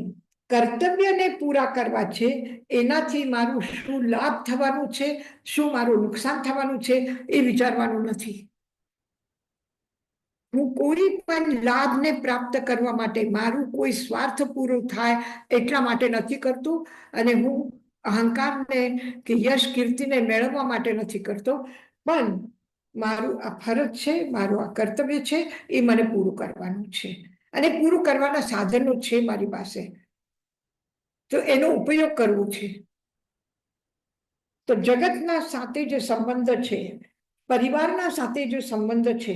A: કર્તવ્યને પૂરા કરવા છે, એનાથી મારું શું લાભ થવાનું છે, શું મારું નુકસાન થવાનું છે, એ વિચારવાનું નથી. હું કોઈ પણ લાભને પ્રાપ્ત કરવા માટે, મારું કોઈ સ્વાર્થ પૂરું થાય એટલા માટે નથી કરતું, અને હું અહંકારને કે યશ કીર્તિને મેળવવા માટે નથી કરતો, પણ મારું આ ફરજ છે, મારું આ કર્તવ્ય છે, એ મને પૂરું કરવાનું છે, અને પૂરું કરવાના સાધનો છે મારી પાસે, તો એનો ઉપયોગ કરવો છે. તો જગતના સાથે જે સંબંધ છે, પરિવારના સાથે જે સંબંધ છે,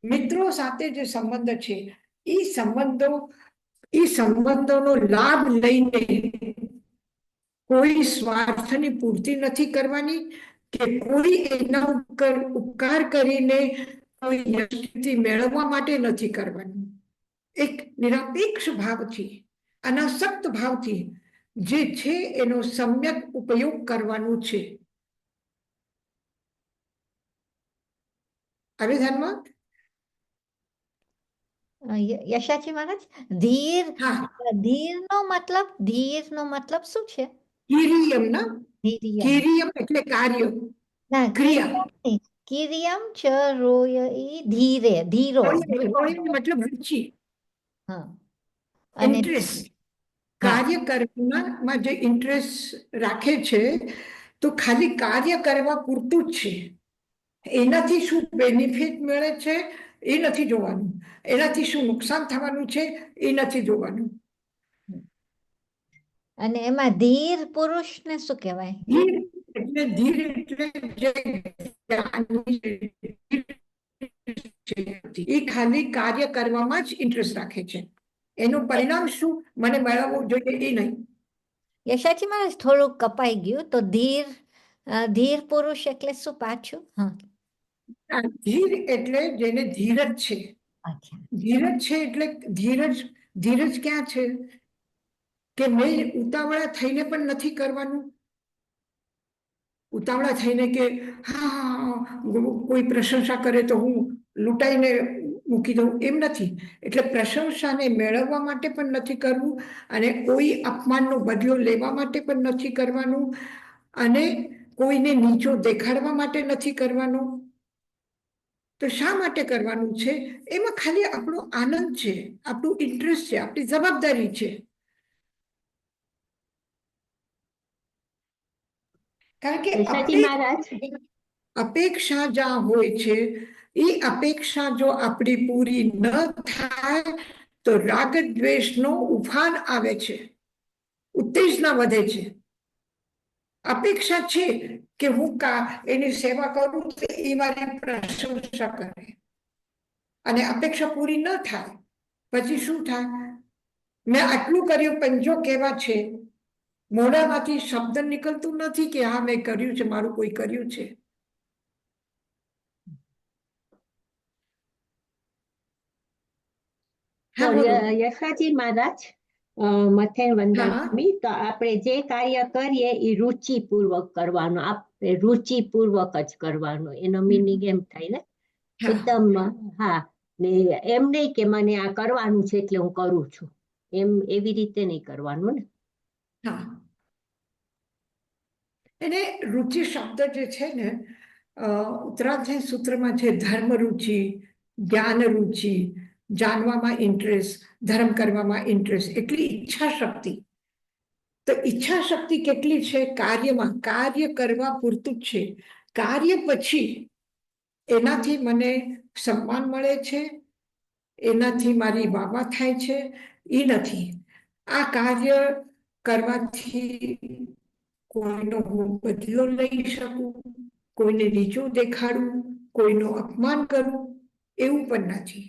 A: મિત્રો સાથે જે સંબંધ છે, એ સંબંધોનો લાભ લઈને કોઈ સ્વાર્થની પૂર્તિ નથી કરવાની કે કોઈ એના ઉપકાર કરીને કોઈ યશકીર્તિ મેળવવા માટે નથી કરવાનું. એક નિરપેક્ષ ભાવથી, અનાસક્ત ભાવથી જે છે એનો સમ્યક ઉપયોગ કરવાનું છે. આવે ધ્યાનમાં?
D: યશાજી મહારાજ, ધીર
A: હા,
D: ધીરનો મતલબ શું છે?
A: કિરિયમ ના,
D: ધીરિયમ.
A: કિરિયમ એટલે કાર્ય,
D: ના,
A: ક્રિયા.
D: કિરિયમ નહીં. કિરિયમ ચ રોય ઈ ધીરે, ધીરો.
A: મતલબ રુચિ,
D: હા. અને
A: ઇન્ટરેસ્ટ.
D: હા.
A: કાર્ય કરવામાં જે ઇન્ટરેસ્ટ રાખે છે, તો ખાલી કાર્ય કરવા પૂરતું જ છે. એનાથી શું બેનિફિટ મળે છે એ નથી જોવાનું, એનાથી શું નુકસાન થવાનું છે એ નથી જોવાનું.
D: અને એમાં ધીર પુરુષને શું કહેવાય?
A: ધીર એટલે જે જ્ઞાની છે, એ ખાલી કાર્ય કરવામાં જ ઇન્ટરેસ્ટ રાખે છે. એનું પરિણામ શું મને મેળવવું જોઈએ એ નહીં.
D: યશાજી મહારાજ, થોડુંક કપાઈ ગયું, તો ધીર પુરુષ એટલે શું પાછું? હા.
A: ધીર એટલે જેને ધીરજ છે.
D: અચ્છા.
A: ધીરજ છે એટલે ધીરજ ક્યાં છે કે મેં ઉતાવળા થઈને પણ નથી કરવાનું. ઉતાવળા થઈને કે હા કોઈ પ્રશંસા કરે તો હું લૂંટાઈને મૂકી દઉં, એમ નથી. એટલે પ્રશંસાને મેળવવા માટે પણ નથી કરવું, અને કોઈ અપમાનનો બદલો લેવા માટે પણ નથી કરવાનું, અને કોઈને નીચો દેખાડવા માટે નથી કરવાનું. તો શા માટે કરવાનું છે? એમાં ખાલી આપણો આનંદ છે, આપણું ઇન્ટરેસ્ટ છે, આપણી જવાબદારી છે. કારણ કે
E: યશાજી મહારાજ,
A: અપેક્ષા જ્યાં હોય છે, એ અપેક્ષા જો આપણી પૂરી ન થાય તો રાગ દ્વેષનો ઉફાન આવે છે, ઉત્તેજના વધે છે. અપેક્ષા છે કે હું એની સેવા કરું તો એ મારી પ્રશંસા કરે, અને અપેક્ષા પૂરી ન થાય પછી શું થાય? મેં આટલું કર્યું પણ જો કેવા છે, મોઢામાંથી શબ્દ નીકળતું નથી કે હા મેં કર્યું છે, મારું કોઈ કર્યું છે. હા, બોલો.
E: યશાજી મહારાજ, મથેન વંદામી, તો આપણે જે કાર્ય કરીએ એ રુચિપૂર્વક કરવાનું, આપણે રુચિપૂર્વક જ કરવાનું, એનો મિનિંગ એમ થાય ને
A: હા.
E: એકદમ. હા, ને એમ નહીં કે મને આ કરવાનું છે એટલે હું કરું છું, એમ એવી રીતે નહીં કરવાનું ને.
A: હા, એને રુચિ શબ્દ જે છે ને, ઉત્તરાધ્યાય સૂત્રમાં છે ધર્મ રુચિ, જ્ઞાન રુચિ, જાણવામાં ઇન્ટરેસ્ટ, ધર્મ કરવામાં ઇન્ટરેસ્ટ, એટલી ઈચ્છા શક્તિ. તો ઈચ્છા શક્તિ કેટલી છે? કાર્યમાં, કાર્ય કરવા પૂરતું જ છે. કાર્ય પછી એનાથી મને સન્માન મળે છે, એનાથી મારી વાવા થાય છે, એ નથી. આ કાર્ય કરવાથી કોઈનો હું બદલો લઈ શકું, કોઈને નીચું દેખાડું, કોઈનું અપમાન કરું, એવું પણ નથી.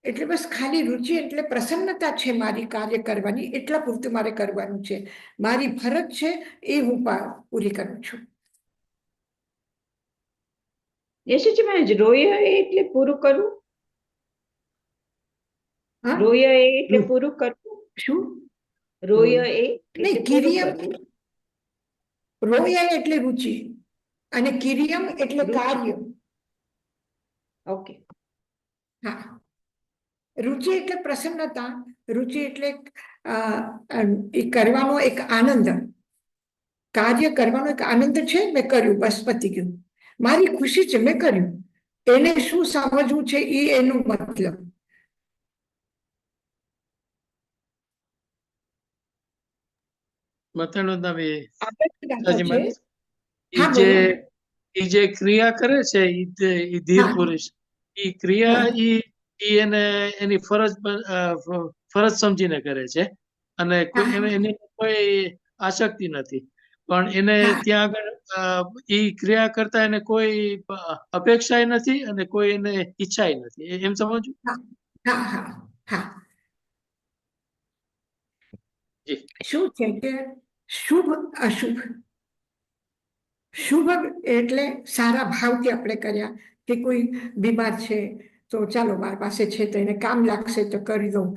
A: એટલે બસ ખાલી રુચિ એટલે પ્રસન્નતા છે મારી કાર્ય કરવાની, એટલા પૂરતું મારે કરવાનું છે. મારી ફરજ છે એ હું પૂરી કરું છું.
B: યશુજી મહારાજ, રોય એટલે પૂરું કરવું?
A: હા,
B: રોય એટલે પૂરું કરવું?
A: શું?
B: રોય
A: નહીં,
B: એટલે પૂરું
A: કિરિયમ,
B: કરવું.
A: રોય એટલે રુચિ, અને કિરિયમ એટલે
B: રુચિ.
A: કાર્ય.
B: ઓકે.
A: હા, રુચિ એટલે પ્રસન્નતા, રુચિ એટલે એ કરવાનો એક આનંદ, કાર્ય કરવાનો એક આનંદ છે. મેં કર્યું, બસ પતી ગયું, મારી ખુશી છે, મેં કર્યું. એને શું સમજવું છે એ એનું મતલબ.
F: ઈ જે ક્રિયા કરે છે ઈ ધીર પુરુષ, ઈ ક્રિયા ઈ એને એની ફરજ સમજીને કરે છે, અને એની કોઈ આસક્તિ નથી. પણ એને
A: હા.
F: ત્યાં આગળ ઈ ક્રિયા કરતા એને કોઈ અપેક્ષાય નથી અને કોઈ એને ઈચ્છાય નથી. એમ સમજવું?
A: હા હા હા હા.
F: જી.
A: શું છે કે શુભ અશુભ, શુભ એટલે સારા ભાવથી આપણે કર્યા, કે કોઈ બીમાર છે તો ચાલો મારા પાસે છે તો એને કામ લાગશે તો કરી દઉં,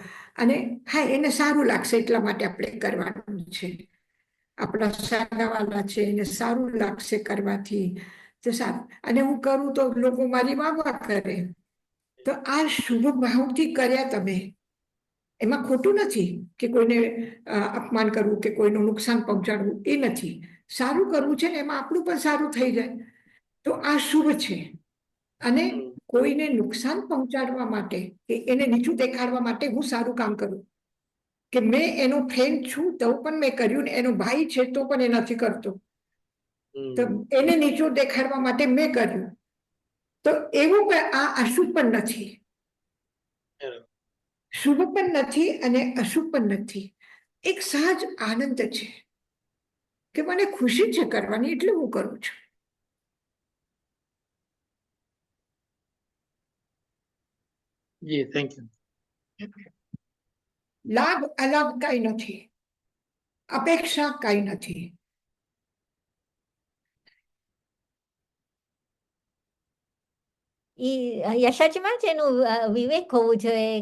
A: અને હા એને સારું લાગશે એટલા માટે આપણે કરવાનું છે. આપણા સાગાવાલા છે એને સારું લાગશે કરવાથી તો સારું, અને હું કરું તો લોકો મારી વાહ કરે, તો આ શુભ ભાવથી કર્યા તમે, એમાં ખોટું નથી કે કોઈને અપમાન કરવું કે કોઈનું નુકસાન પહોંચાડવું, એ નથી. સારું કરવું છે ને એમાં આપણું પણ સારું થઈ જાય, તો આ શુભ છે. અને કોઈને નુકસાન પહોંચાડવા માટે કે એને નીચું દેખાડવા માટે હું સારું કામ કરું, કે મેં એનો ફ્રેન્ડ છું તો પણ મેં કર્યું, ને એનો ભાઈ છે તો પણ એ નથી કરતો, તો એને નીચું દેખાડવા માટે મેં કર્યું, તો એવું આ અશુભ પણ નથી, શુભ પણ નથી અને અશુભ પણ નથી. એક સહજ આનંદ છે કે મને ખુશી છે કરવાની એટલે હું કરું છું.
F: જી, થેન્ક યુ.
A: લાભ અલાભ કઈ નથી, અપેક્ષા કઈ નથી.
D: યશાજીમાં જ એનું વિવેક હોવું જોઈએ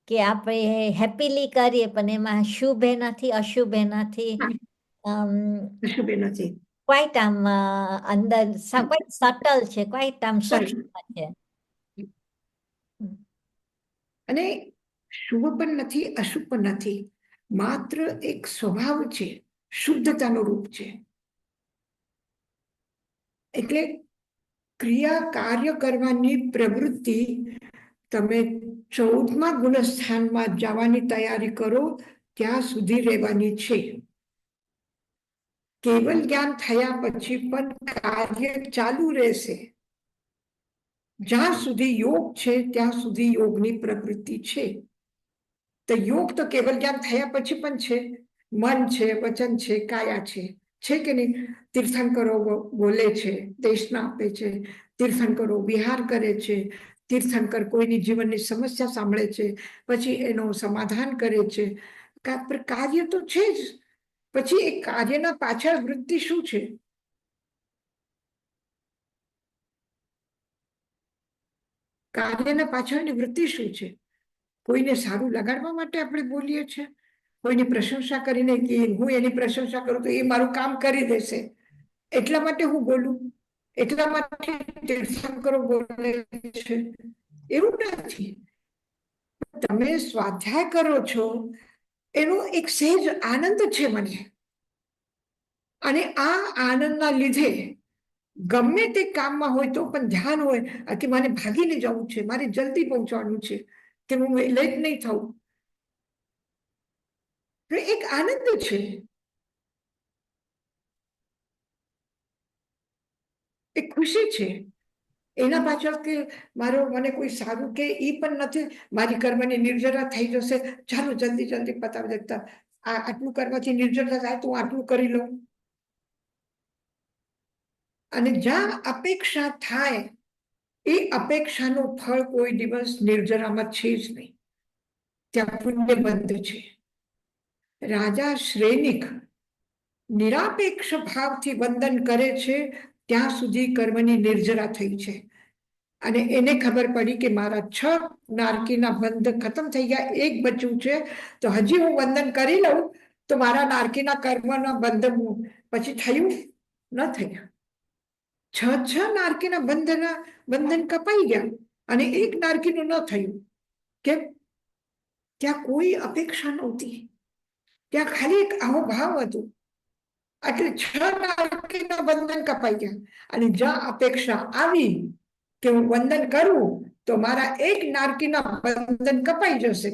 D: કે આપણે હેપીલી કરીએ પણ એમાં શુભ નથી અશુભ નથી,
A: અશુભ નથી.
D: ક્વાઇટ આમ અંદર ક્વાઇટ સટલ છે, ક્વાઇટ આમ સૂક્ષ્મ છે.
A: અને શુભ પણ નથી અશુભ પણ નથી, માત્ર એક સ્વભાવ છે, શુદ્ધતાનું રૂપ છે. એટલે ક્રિયા કાર્ય કરવાની પ્રવૃત્તિ તમે 14મા ગુણસ્થાનમાં જવાની તૈયારી કરો ત્યાં સુધી રહેવાની છે. કેવલ જ્ઞાન થયા પછી પણ કાર્ય ચાલુ રહેશે. જ્યાં સુધી યોગ છે ત્યાં સુધી યોગની પ્રવૃત્તિ છે. તો યોગ તો કેવલ જ્ઞાન થયા પછી પણ છે, મન છે, વચન છે, કાયા છે કે નહીં? તીર્થંકરો બોલે છે, દેશના આપે છે, તીર્થંકરો વિહાર કરે છે, તીર્થંકર કોઈની જીવનની સમસ્યા સાંભળે છે, પછી એનું સમાધાન કરે છે. કાર્ય તો છે જ, પછી એ કાર્યના પાછળ વૃત્તિ શું છે? કાર્યના પાછળની વૃત્તિ શું છે? કોઈને સારું લગાડવા માટે આપણે બોલીએ છીએ, કોઈની પ્રશંસા કરીને કે હું એની પ્રશંસા કરું તો એ મારું કામ કરી દેશે એટલા માટે હું બોલું, એટલા માટે તીર્થંકરો બોલે છે, એવું નથી. તમે સ્વાધ્યાય કરો છો એનો એક સહેજ આનંદ છે મને, અને આ આનંદના લીધે ગમે તે કામમાં હોય તો પણ ધ્યાન હોય કે મારે ભાગીને જવું છે, મારે જલ્દી પહોંચવાનું છે, કે હું લેટ નહીં થવું, તો એક આનંદ છે, એક ખુશી છે. એના પાછળ કે મને કોઈ સારું કે એ પણ નથી, મારી કર્મની નિર્જરા થઈ જશે, ચાલો જલ્દી જલ્દી પતાવી દેતા, આટલું કરવાથી નિર્જરતા થાય તો હું આટલું કરી લઉં. અને જ્યાં અપેક્ષા થાય એ અપેક્ષાનું ફળ કોઈ દિવસ નિર્જરામાં છે જ નહીં, ત્યાં પુણ્ય બંધ છે. રાજા શ્રેનિક નિરાપેક્ષ ભાવથી વંદન કરે છે ત્યાં સુધી કર્મની નિર્જરા થઈ છે, અને એને ખબર પડી કે મારા 6 નારકીના બંધ ખતમ થઈ ગયા, એક બચ્યું છે, તો હજી હું વંદન કરી લઉં તો મારા નારકીના કર્મના બંધ પછી થયું ન થયા. 6 નારકીના બંધન કપાઈ ગયા અને એક નારકીનું ન થયું. કેમ? ત્યાં કોઈ અપેક્ષા નહોતી, ત્યાં ખાલી એક અહોભાવ હતું, એટલે 6 નારકીના બંધન કપાઈ ગયા. અને જ્યાં અપેક્ષા આવી કે હું વંદન કરું તો મારા એક નારકીના બંધન કપાઈ જશે,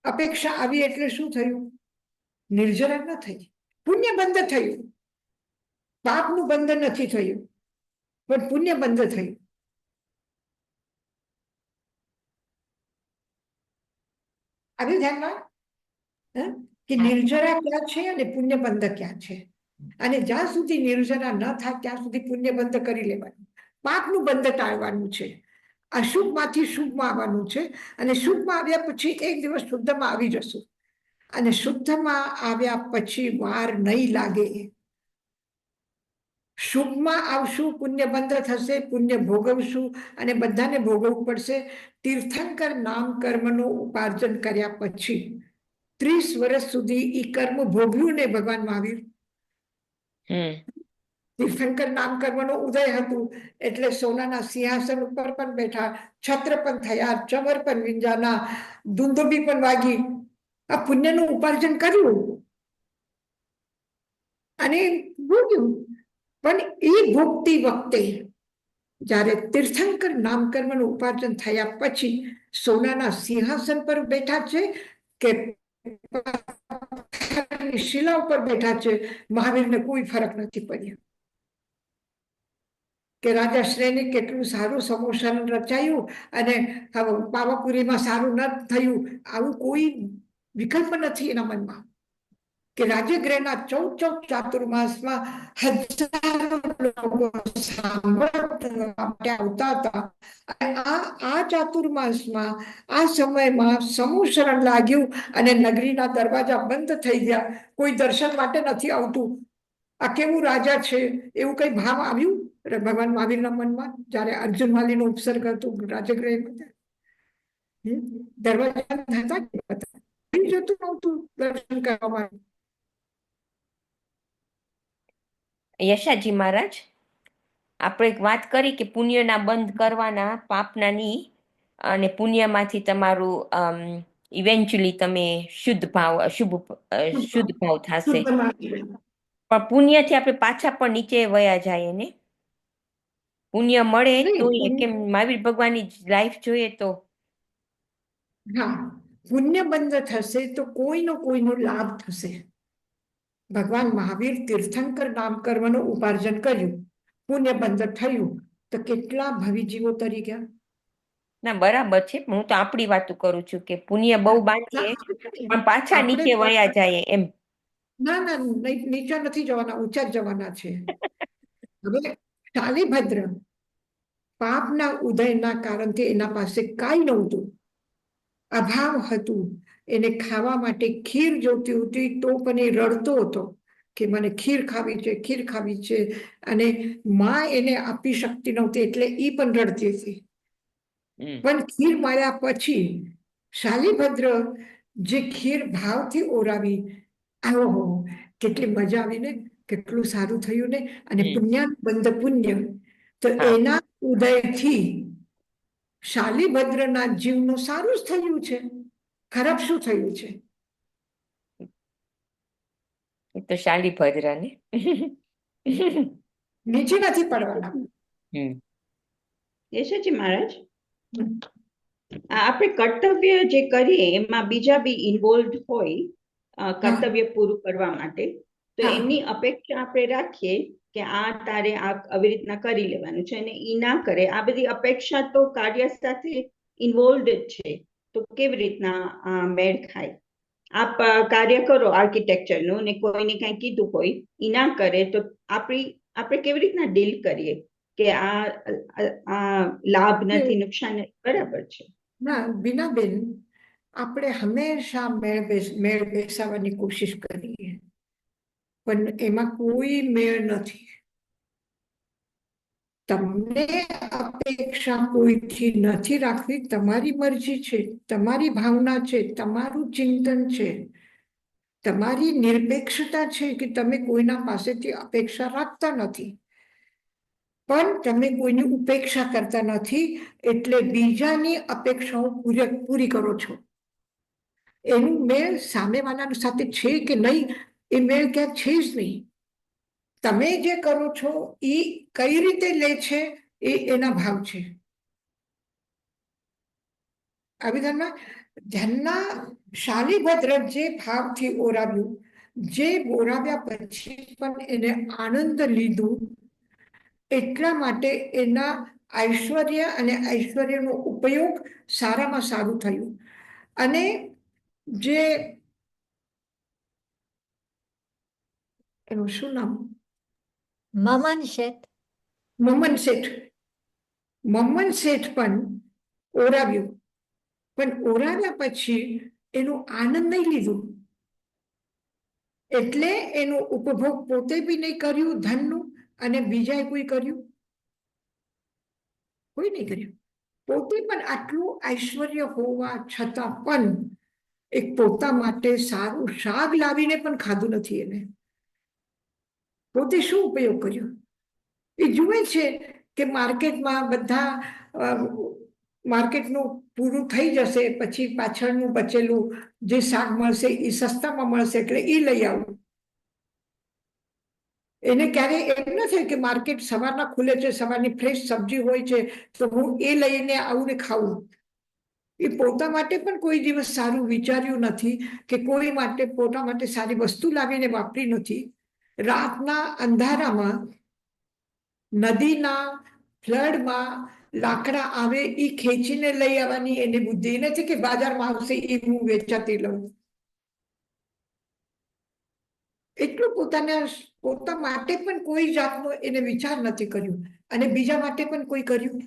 A: અપેક્ષા આવી એટલે શું થયું? નિર્જરા ન થઈ, પુણ્ય બંધ થયું. પાપનું બંધન નથી થયું પણ પુણ્ય બંધ થયું. આવ્યું ધ્યાનમાં? કે
C: હા.
A: નિર્જરા ક્યાં છે અને પુણ્યબંધ ક્યાં છે. અને જ્યાં સુધી નિર્જરા ન થાય ત્યાં સુધી પુણ્યબંધ કરી લેવાનું, પાપનું બંધ ટાળવાનું છે. અશુભમાંથી શુભમાં આવવાનું છે, અને શુભમાં આવ્યા પછી એક દિવસ શુદ્ધમાં આવી જશું. અને શુદ્ધમાં આવ્યા પછી વાર નહીં લાગે. શુભમાં આવશું, પુણ્ય બંધ થશે, પુણ્ય ભોગવશું અને બધાને ભોગવવું પડશે. તીર્થંકર નામ કર્મનું ઉપાર્જન કર્યા પછી 30 વર્ષ સુધી ઈ કર્મ ભોગવ્યું ને ભગવાન મહાવીર. તીર્થંકર નામ કર્મનો ઉદય હતું એટલે સોનાના સિંહાસન ઉપર પણ બેઠા, છત્ર પણ થયા, ચમર પણ વિંજાના, દુંદુબી પણ વાગી. આ પુણ્યનું ઉપાર્જન કર્યું અને ભોગ્યું. પણ એ ભોગતી વખતે જ્યારે તીર્થંકર નામકર્મનું ઉપાર્જન થયા પછી સોનાના સિંહાસન પર બેઠા છે કે શિલા ઉપર બેઠા છે, મહાવીરને કોઈ ફરક નથી પડ્યો. કે રાજા શ્રેને કેટલું સારું સમોસન રચાયું અને પાવાપુરીમાં સારું ન થયું, આવું કોઈ વિકલ્પ નથી એના મનમાં. કે રાજગૃહના 14 ચાતુર્માસમાં હજારો લોકો સાંભળવા માટે આવતા હતા. આ ચાતુર્માસમાં આ સમયમાં સમૂહ શરણ લાગ્યું અને નગરીના દરવાજા બંધ થઈ ગયા. કોઈ દર્શન માટે નથી આવતું. આ કેવું રાજા છે એવું કઈ ભાવ આવ્યું ભગવાન મહાવીરના મનમાં જયારે અર્જુન માલીનો ઉપસર્ગ હતો રાજગૃહમાં? દરવાજા હતા જતું નહોતું દર્શન કરવા માટે.
C: યશાજી મહારાજ, આપણે એક વાત કરી કે પુણ્યના બંધ કરવાના, પાપના ની, અને પુણ્યમાંથી તમારું ઇવેન્ચ્યુઅલી તમે શુદ્ધ ભાવ થશે. પણ પુણ્યથી આપણે પાછા પણ નીચે વયા જાય ને, પુણ્ય મળે તો કેમ મહાવીર ભગવાનની લાઈફ જોઈએ તો.
A: હા, પુણ્ય બંધ થશે તો કોઈનો લાભ થશે. ભગવાન મહાવીર તીર્થંકર નામ કર્મનું ઉપાર્જન કર્યું, પુણ્ય બંધ થયું તો કેટલા ભવિજીવો તરી ગયા.
C: ના બરાબર છે, હું તો આપણી વાતો કરું છું કે પુણ્ય બહુ બાંધીએ પણ પાછા નીચે વયા જાય એમ.
A: ના ના, નીચે નથી જવાના, ઊંચા જ જવાના છે. હવે શાલિભદ્ર પાપના ઉદયના કારણથી એના પાસે કાંઈ નહોતું, અભાવ હતું. એને ખાવા માટે ખીર જોતી હતી તો પણ એ રડતો હતો કે મને ખીર ખાવી છે. અને માં એને આપી શકતી નહોતી એટલે એ પણ રડતી હતી. પણ ખીર મળ્યા પછી શાલિભદ્ર જે ખીર ભાવથી ઓરાવી, આવો કેટલી મજા આવી ને, કેટલું સારું થયું ને. અને પુણ્ય બંધ પુણ્ય તો એના ઉદયથી શાલિભદ્રના જીવનું સારું જ થયું છે, ખરાબ શું થયું છે?
C: તો શાલિભદ્ર ને
A: નીચે નથી પડવાના.
B: યશાજી મહારાજ, આપણે કર્તવ્ય જે કરીએ એમાં બીજા બી ઇન્વોલ્વ હોય કર્તવ્ય પૂરું કરવા માટે, તો એમની અપેક્ષા આપણે રાખીએ કે આ તારે આવી રીતના કરી લેવાનું છે અને ઈ ના કરે, આ બધી અપેક્ષા તો કાર્ય સાથે ઇન્વોલ્વ જ છે. તો કેવી રીતના મેળ ખાય? આપ કાર્ય કરો આર્કિટેક્ચરનું ને કોઈને કઈ કીધું હોય ઈ ના કરે તો આપણે કેવી રીતના ડીલ કરીએ કે આ લાભ નથી, નુકસાન બરાબર છે?
A: ના બીનાબેન, આપણે હંમેશા મેળ બેસાડવાની કોશિશ કરીએ પણ એમાં કોઈ મેળ નથી. તમને અપેક્ષા કોઈથી નથી રાખવી, તમારી મરજી છે, તમારી ભાવના છે, તમારું ચિંતન છે, તમારી નિરપેક્ષતા છે કે તમે કોઈના પાસેથી અપેક્ષા રાખતા નથી. પણ તમે કોઈની ઉપેક્ષા કરતા નથી એટલે બીજાની અપેક્ષાઓ પૂરી કરો છો. એનું મેળ સામેવાળા સાથે છે કે નહીં એ મેળ ક્યાંક છે જ નહીં. તમે જે કરો છો એ કઈ રીતે લે છે એ એના ભાવ છે. આ ધ્યાનના શાલિભદ્ર જે ભાવથી ઓરાવ્યું, જે ઓરાવ્યા પછી પણ એને આનંદ લીધું, એટલા માટે એના ઐશ્વર્ય અને ઐશ્વર્યનો ઉપયોગ સારામાં સારું થયું. અને જે એનું શું નામ?
D: મમન શેઠ.
A: મમન શેઠ. મમન શેઠ પણ ઓરાવ્યું, પણ ઓરાવ્યા પછી એનો આનંદ નહીં લીધો, એટલે એનો ઉપભોગ પોતે બી નહીં કર્યું ધનનું, અને બીજાએ કોઈ કર્યું? કોઈ નહીં કર્યું. પોતે પણ આટલું ઐશ્વર્ય હોવા છતાં પણ એક પોતા માટે સારું શાક લાવીને પણ ખાધું નથી એને. પોતે શું ઉપયોગ કર્યો? એ જુએ છે કે માર્કેટમાં બધા માર્કેટનું પૂરું થઈ જશે પછી પાછળનું બચેલું જે શાક મળશે એ સસ્તામાં મળશે એટલે એ લઈ આવું. એને ક્યારે એમ ન થાય કે માર્કેટ સવારના ખુલે છે, સવારની ફ્રેશ સબ્જી હોય છે તો હું એ લઈને આવું ને ખાવું. એ પોતા માટે પણ કોઈ દિવસ સારું વિચાર્યું નથી કે કોઈ માટે પોતા માટે સારી વસ્તુ લાવીને વાપરી નથી. રાતના અંધારામાં નદીના ફ્લડમાં લાકડા આવે એ ખેંચીને લઈ આવવાની એની બુદ્ધિ નથી કે બાજારમાં આવશે એ હું વેચાતી લઉં. એટલું પોતા માટે પણ કોઈ જાતનો એને વિચાર નથી કર્યો, અને બીજા માટે પણ કોઈ કર્યું?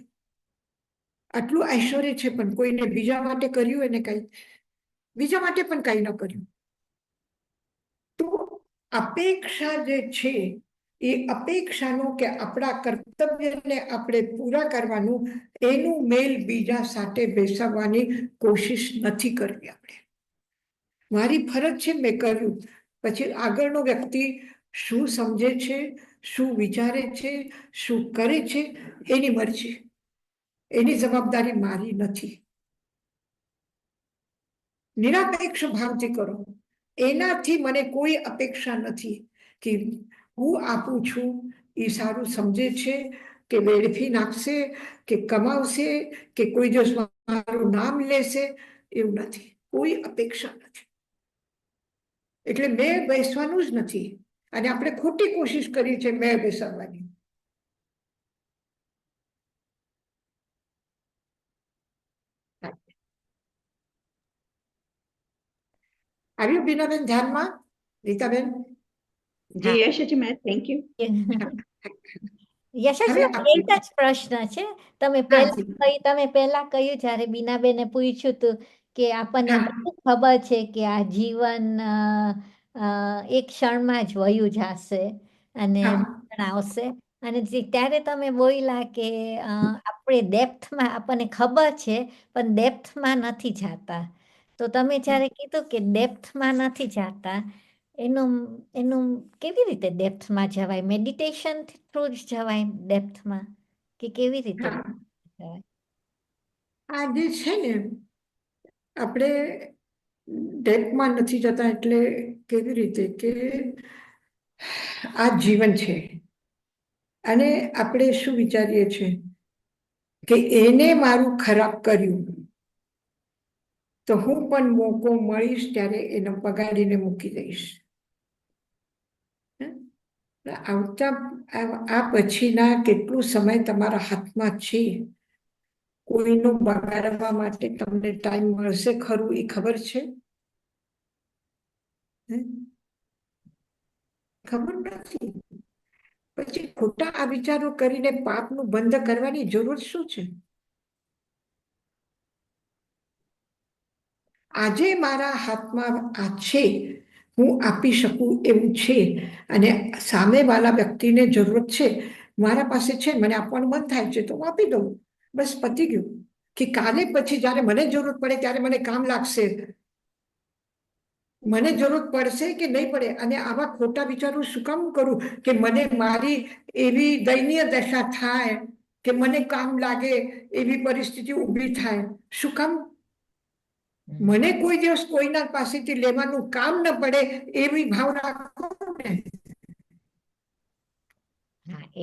A: આટલું ઐશ્વર્ય છે પણ કોઈને બીજા માટે કર્યું એને કઈ? બીજા માટે પણ કઈ ન કર્યું. તો અપેક્ષા જે છે એ અપેક્ષાનો કે આપણા કર્તવ્યને આપણે પૂરા કરવાનું એનું મેલ બીજા સાથે બેસાડવાની કોશિશ નથી કરવી. આપણે મારી ફરજ છે મેં કર્યું, પછી આગળનો વ્યક્તિ શું સમજે છે, શું વિચારે છે, શું કરે છે એની મરજી, એની જવાબદારી મારી નથી. નિરપેક્ષ ભાવથી કરો. એનાથી મને કોઈ અપેક્ષા નથી કે હું આપું છું એ સારું સમજે છે કે વેડફી નાખશે કે કમાવશે કે કોઈ દિવસ મારું નામ લેશે, એવું નથી. કોઈ અપેક્ષા નથી. એટલે મેં બેસવાનું જ નથી, અને આપણે ખોટી કોશિશ કરી છે મેં બેસાડવાની. આવ્યું બીનાબેન ધ્યાનમાં? રીતાબેન?
B: જી યશજી મેમ, થેન્ક યુ.
D: યશસ્વી, એક જ પ્રશ્ન છે. તમે પહેલા કહ્યું જ્યારે બીનાબેને પૂછ્યું હતું કે આપણને બધું ખબર છે કે આ જીવન એક ક્ષણમાં જ વયું જશે અને આવશે, અને ત્યારે તમે બોલ્યા કે આપણે ડેપ્થમાં આપણને ખબર છે પણ ડેપ્થમાં નથી જાતા. તો તમે જ્યારે કીધું કે ડેપ્થમાં નથી જાતા, એનું કેવી રીતે ડેપ્થમાં જવાય? મેડિટેશન થ્રુ જ જવાય ડેપ્થમાં કે કેવી રીતે જવાય?
A: આ જે છે ને આપણે ડેપ્થમાં નથી જતા એટલે કેવી રીતે કે આ જીવન છે, અને આપણે શું વિચારીએ છીએ કે એને મારું ખરાબ કર્યું તો હું પણ મોકો મળીશ ત્યારે એને પગાડીને મૂકી દઈશ. આ પછીના કેટલું સમય તમારા હાથમાં છે, કોઈનું બગાડવા માટે તમને ટાઈમ મળશે ખરું એ ખબર છે? ખબર નથી. પછી ખોટા આ વિચારો કરીને પાપનું બંધ કરવાની જરૂર શું છે? આજે મારા હાથમાં આ છે, હું આપી શકું એવું છે, અને સામેવાળા વ્યક્તિને જરૂરત છે, મારા પાસે છે, મને આપવાનું મન થાય છે તો હું આપી દઉં. બસ પતી ગયું. કે કાલે પછી જ્યારે મને જરૂરત પડે ત્યારે મને કામ લાગશે, મને જરૂરત પડશે કે નહીં પડે. અને આવા ખોટા વિચારો શું કામ કરું કે મને મારી એવી દયનીય દશા થાય કે મને કામ લાગે એવી પરિસ્થિતિ ઊભી થાય? શું કામ? મને કોઈ દિવસ કોઈના પાસેથી લેવાનું કામ ન પડે એવી ભાવ રાખો ને.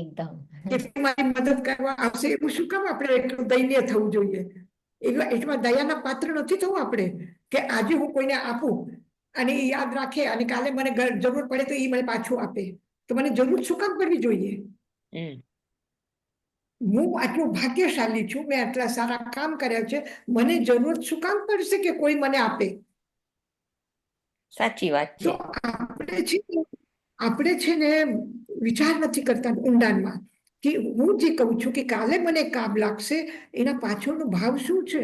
D: એકદમ.
A: કે મારી મદદ કરવા આવશે એવું શું કામ આપણે એટલું દયનીય થવું જોઈએ? એટલા દયાના પાત્ર નથી થવું આપણે કે આજે હું કોઈને આપું અને એ યાદ રાખે અને કાલે મને જરૂર પડે તો એ મને પાછું આપે. તો મને જરૂર શું કામ પડવી જોઈએ? હું આટલું ભાગ્યશાળી છું, મેં આટલા સારા કામ કર્યા છે, મને જરૂરત શું કામ પડશે કે કોઈ મને આપે?
C: સાચી વાત
A: તો
C: છે.
A: આપણે છે આપણે છે ને વિચાર નથી કરતા ઊંડાણમાં કે હું જે કહું છું કે કાલે મને કામ લાગશે, એના પાછળનો ભાવ શું છે?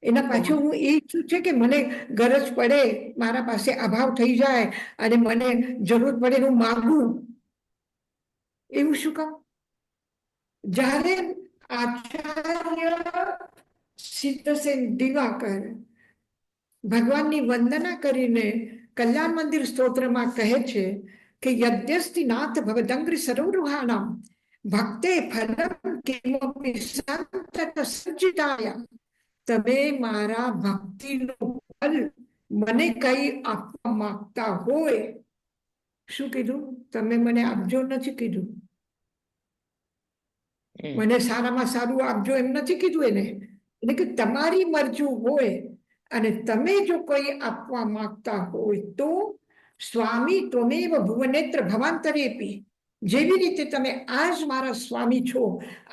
A: એના પાછળ હું એ ઈચ્છું છે કે મને ગરજ પડે, મારા પાસે અભાવ થઈ જાય અને મને જરૂર પડે હું માંગું, એવું શું કામ? જ્યારે આચાર્ય સિદ્ધસેન દિવાકર ભગવાનની વંદના કરીને કલ્યાણ મંદિર સ્તોત્રમાં કહે છે કે યદ્યસ્તિ નાથ ભવદંગ્રી સરોરુહાણામ ભક્તે ફલમ કિમપી સંતત સજ્જિતાય, તમે મારા ભક્તિનું ફલ મને કઈ આપવા માંગતા હોય, શું કીધું? તમે મને આપજો નથી કીધું, મને સારામાં સારું આપજો એમ નથી કીધું એને. એટલે કે તમારી મરજી હોય અને તમે જો કોઈ આપવા માંગતા હોય તો સ્વામી ત્વમેવ ભુવનેત્ર ભવાંતરેપી, જેવી રીતે તમે આજ મારા સ્વામી છો,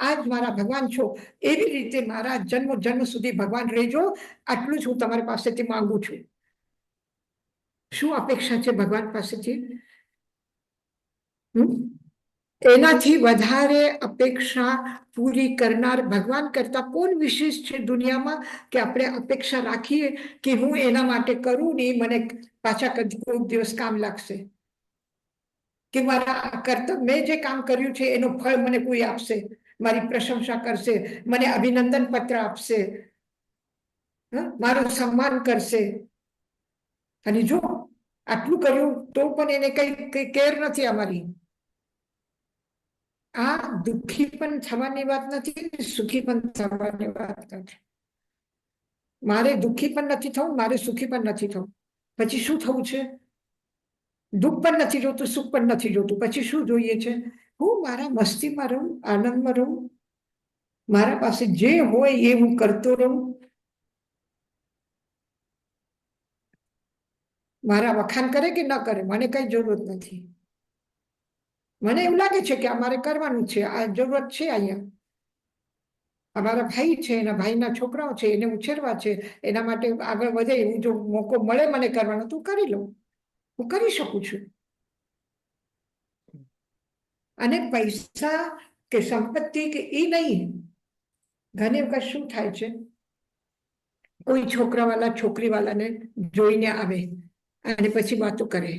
A: આજ મારા ભગવાન છો, એવી રીતે મારા જન્મ જન્મ સુધી ભગવાન રહેજો, આટલું જ હું તમારી પાસેથી માંગુ છું. શું અપેક્ષા છે ભગવાન પાસેથી? એનાથી વધારે અપેક્ષા પૂરી કરનાર ભગવાન કરતા કોણ વિશેષ છે દુનિયામાં કે આપણે અપેક્ષા રાખીએ કે હું એના માટે કરું ને મને પાછા કોઈક દિવસ કામ લાગશે, કે મારા કરતા મેં જે કામ કર્યું છે એનું ફળ મને કોઈ આપશે, મારી પ્રશંસા કરશે, મને અભિનંદન પત્ર આપશે, મારું સન્માન કરશે. અને જો આટલું કર્યું તો પણ એને કઈ કેર નથી અમારી. આ દુઃખી પણ થવાની વાત નથી, સુખી પણ થવાની વાત નથી. મારે દુઃખી પણ નથી થવું, મારે સુખી પણ નથી થવું. પછી શું થવું છે? દુઃખ પણ નથી જોતું, સુખ પણ નથી જોતું. પછી શું જોઈએ છે? હું મારા મસ્તીમાં રહું, આનંદમાં રહું, મારા પાસે જે હોય એ હું કરતો રહું, મારા વખાણ કરે કે ન કરે મને કઈ જરૂરત નથી. મને એવું લાગે છે કે અમારે કરવાનું છે, આ જરૂરત છે, અહીંયા અમારા ભાઈ છે, એના ભાઈના છોકરાઓ છે, એને ઉછેરવા છે, એના માટે આગળ વધે એવું જો મોકો મળે મને કરવાનો તો કરી લઉં, હું કરી શકું છું. અને પૈસા કે સંપત્તિ કે એ નહીં. ઘણી વખત શું થાય છે, કોઈ છોકરાવાળા છોકરીવાળાને જોઈને આવે અને પછી વાતો કરે,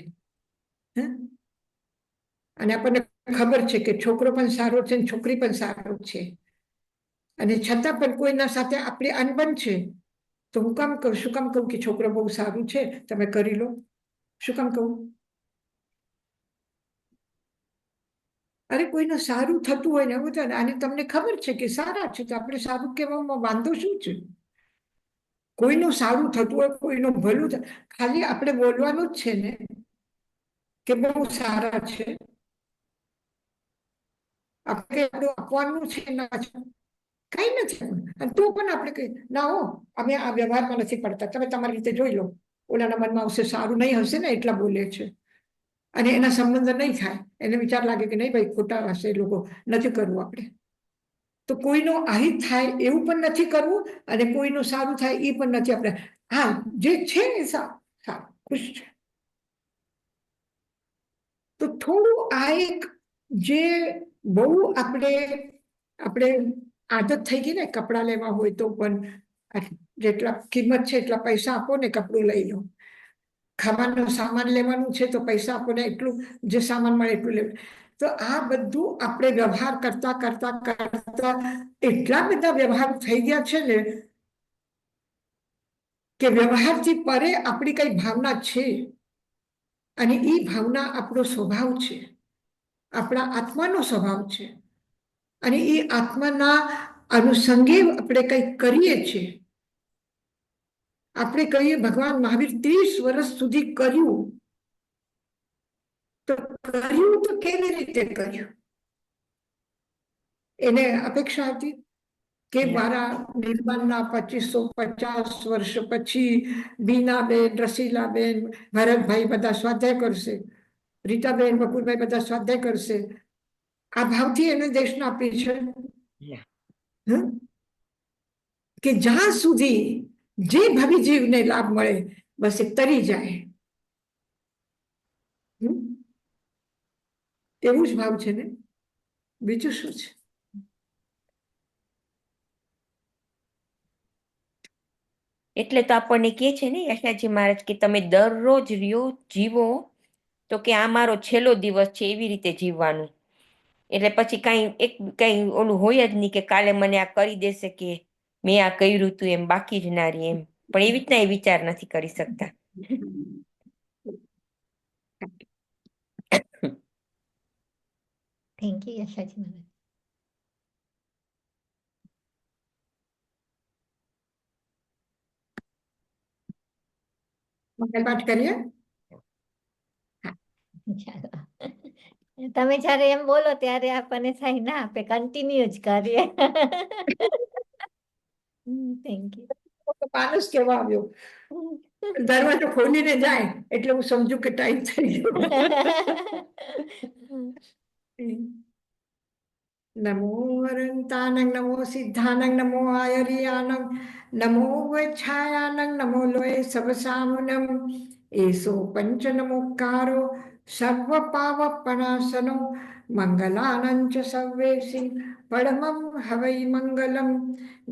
A: અને આપણને ખબર છે કે છોકરો પણ સારો છે, છોકરી પણ સારો છે, અને છતાં પણ કોઈના સાથે આપણી અનબન છે, તો હું કામ કહું, શું કામ કહું કે છોકરો બહુ સારું છે, તમે કરી લો? શું કામ કહું? અરે કોઈનું સારું થતું હોય ને એવું થાય, અને તમને ખબર છે કે સારા છે તો આપણે સારું કહેવામાં વાંધો શું છે? કોઈનું સારું થતું હોય, કોઈનું ભલું થાય, ખાલી આપણે બોલવાનું જ છે ને કે બહુ સારા છે, આપણે આપવાનું છે ના છે, કઈ નથી. અને તો પણ આપણે કઈ ના હો, અમે આ વ્યવહારમાં નથી પડતા, તમે તમારી રીતે જોઈ લો, ઓલાના મનમાં આવશે સારું નહીં હશે ને એટલા બોલે છે, અને એના સંબંધ નહીં થાય, એને વિચાર લાગે કે નહીં ભાઈ ખોટા હશે લોકો, નથી કરવું આપણે. તો કોઈનું અહિત થાય એવું પણ નથી કરવું, અને કોઈનું સારું થાય એ પણ નથી આપણે. હા, જે છે ને સારું ખુશ છે. તો થોડું આ એક જે બહુ આપણે આદત થઈ ગઈ ને, કપડાં લેવા હોય તો પણ જેટલા કિંમત છે એટલા પૈસા આપો ને કપડું લઈ લો, ખાવાનું સામાન લેવાનું છે તો પૈસા આપો ને એટલું જે સામાન મળે એટલું લેવું. તો આ બધું આપણે વ્યવહાર કરતા કરતા કરતા એટલા બધા વ્યવહાર થઈ ગયા છે ને કે વ્યવહારથી પરે આપણી કઈ ભાવના છે, અને એ ભાવના આપણો સ્વભાવ છે, આપણા આત્માનો સ્વભાવ છે, અને એ આત્માના અનુસંગે આપણે કંઈક કરીએ છીએ. આપણે કહીએ ભગવાન મહાવીર 30 વર્ષ સુધી કર્યું, તો કર્યું તો કેવી રીતે કર્યું? એને અપેક્ષા હતી કે મારા નિર્માણના 250 વર્ષ પછી બીનાબેન, રસીલાબેન, ભરતભાઈ બધા સ્વાધ્યાય કરશે, રીટાબેન, બકુરભાઈ બધા સ્વાધ્યાય કરશે, આ ભાવથી એને દેશના આપી છે કે જ્યાં સુધી જે ભાવિ જીવને લાભ મળે બસ એ તરી જાય. એવું જ ભાવ છે ને, બીજું શું છે?
C: એટલે તો આપણને કહે છે ને યશાજી મહારાજ કે તમે દરરોજ રહ્યો જીવો, તો કે આ મારો છેલ્લો દિવસ છે એવી રીતે જીવવાનું. એટલે પછી કઈ ઓલું હોય જ નહીં કે કાલે મને આ કરી દેશે કે મેં આ કર્યું તું એમ બાકી જ ના રહી એમ. પણ એવી રીતના એ વિચાર નથી કરી શકતા.
D: થેન્ક યુ યશાજી મહારાજ.
A: પાઠ કરીએ.
D: ચાલો. તમે જ્યારે એમ બોલો ત્યારે આપણને થાય ના આપણે કન્ટિન્યુ જ કરીએ. Thank you.
A: પારસ કેવા આવ્યો, દરવાજો ખોલીને જાય એટલે હું સમજુ કે ટાઈમ થઈ ગયો. નમો અનંતાનંગ, નમો સિદ્ધાનંગ, નમો આયરિયાનંગ, નમો વૈછાયાનંગ, નમો લોય સવસામનમ, એસો પંચ નમોકારો સર્વ પાવપનાશનો, મંગલાનંચ સર્વેસી પરમં હવૈ મંગલમ.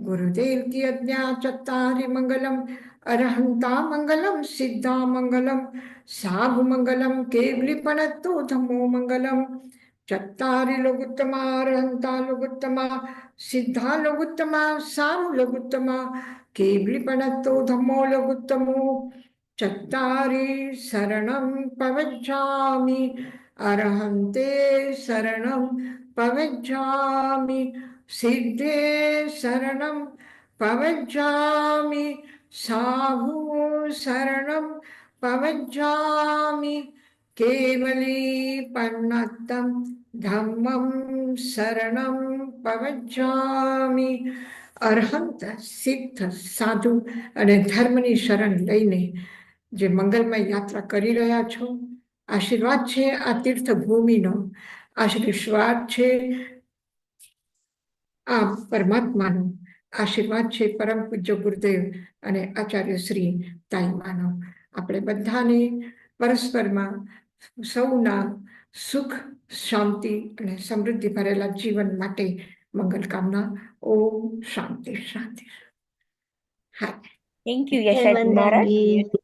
A: ગુરુદેવ કી આજ્ઞા ચત્તારી મંગલમ, અરહંતા મંગલમ, સિદ્ધા મંગલમ, સાધુ મંગલમ, કેવલીપણત્તો ધમ્મો મંગલમ. ચત્તારી લોગુત્તમા, અરહંતા લોગુત્તમા, સિદ્ધા લોગુત્તમા, સાધુ લોગુત્તમા, કેવલીપણત્તો ધમ્મો લોગુત્તમો. ચત્તારી શરણમ પવજ્જામિ, અરહંતે શરણમ પવજ્જામિ, સિદ્ધે શરણમ પવજ્જામિ, સાધુ શરણમ પવજ્જામિ, કેવલી પન્નતમ ધમ્મમ શરણમ પવજ્જામિ. અરહંત, સિદ્ધ, સાધુ અને ધર્મની શરણ લઈને જે મંગલમય યાત્રા કરી રહ્યા છો, આશીર્વાદ છે આ તીર્થ ભૂમિનો, આશીર્વાદ છે આ પરમાત્માનો, આશીર્વાદ છે પરમ પૂજ્ય ગુરુદેવ અને આચાર્ય શ્રી તાઈમાનો. આપણે બધાને પરસ્પરમાં સૌના સુખ, શાંતિ અને સમૃદ્ધિ ભરેલા જીવન માટે મંગલ કામના. ઓમ શાંતિ શાંતિ. હા,
C: થેન્ક યુ યશાજી મહારાજ.
E: વંદનજી.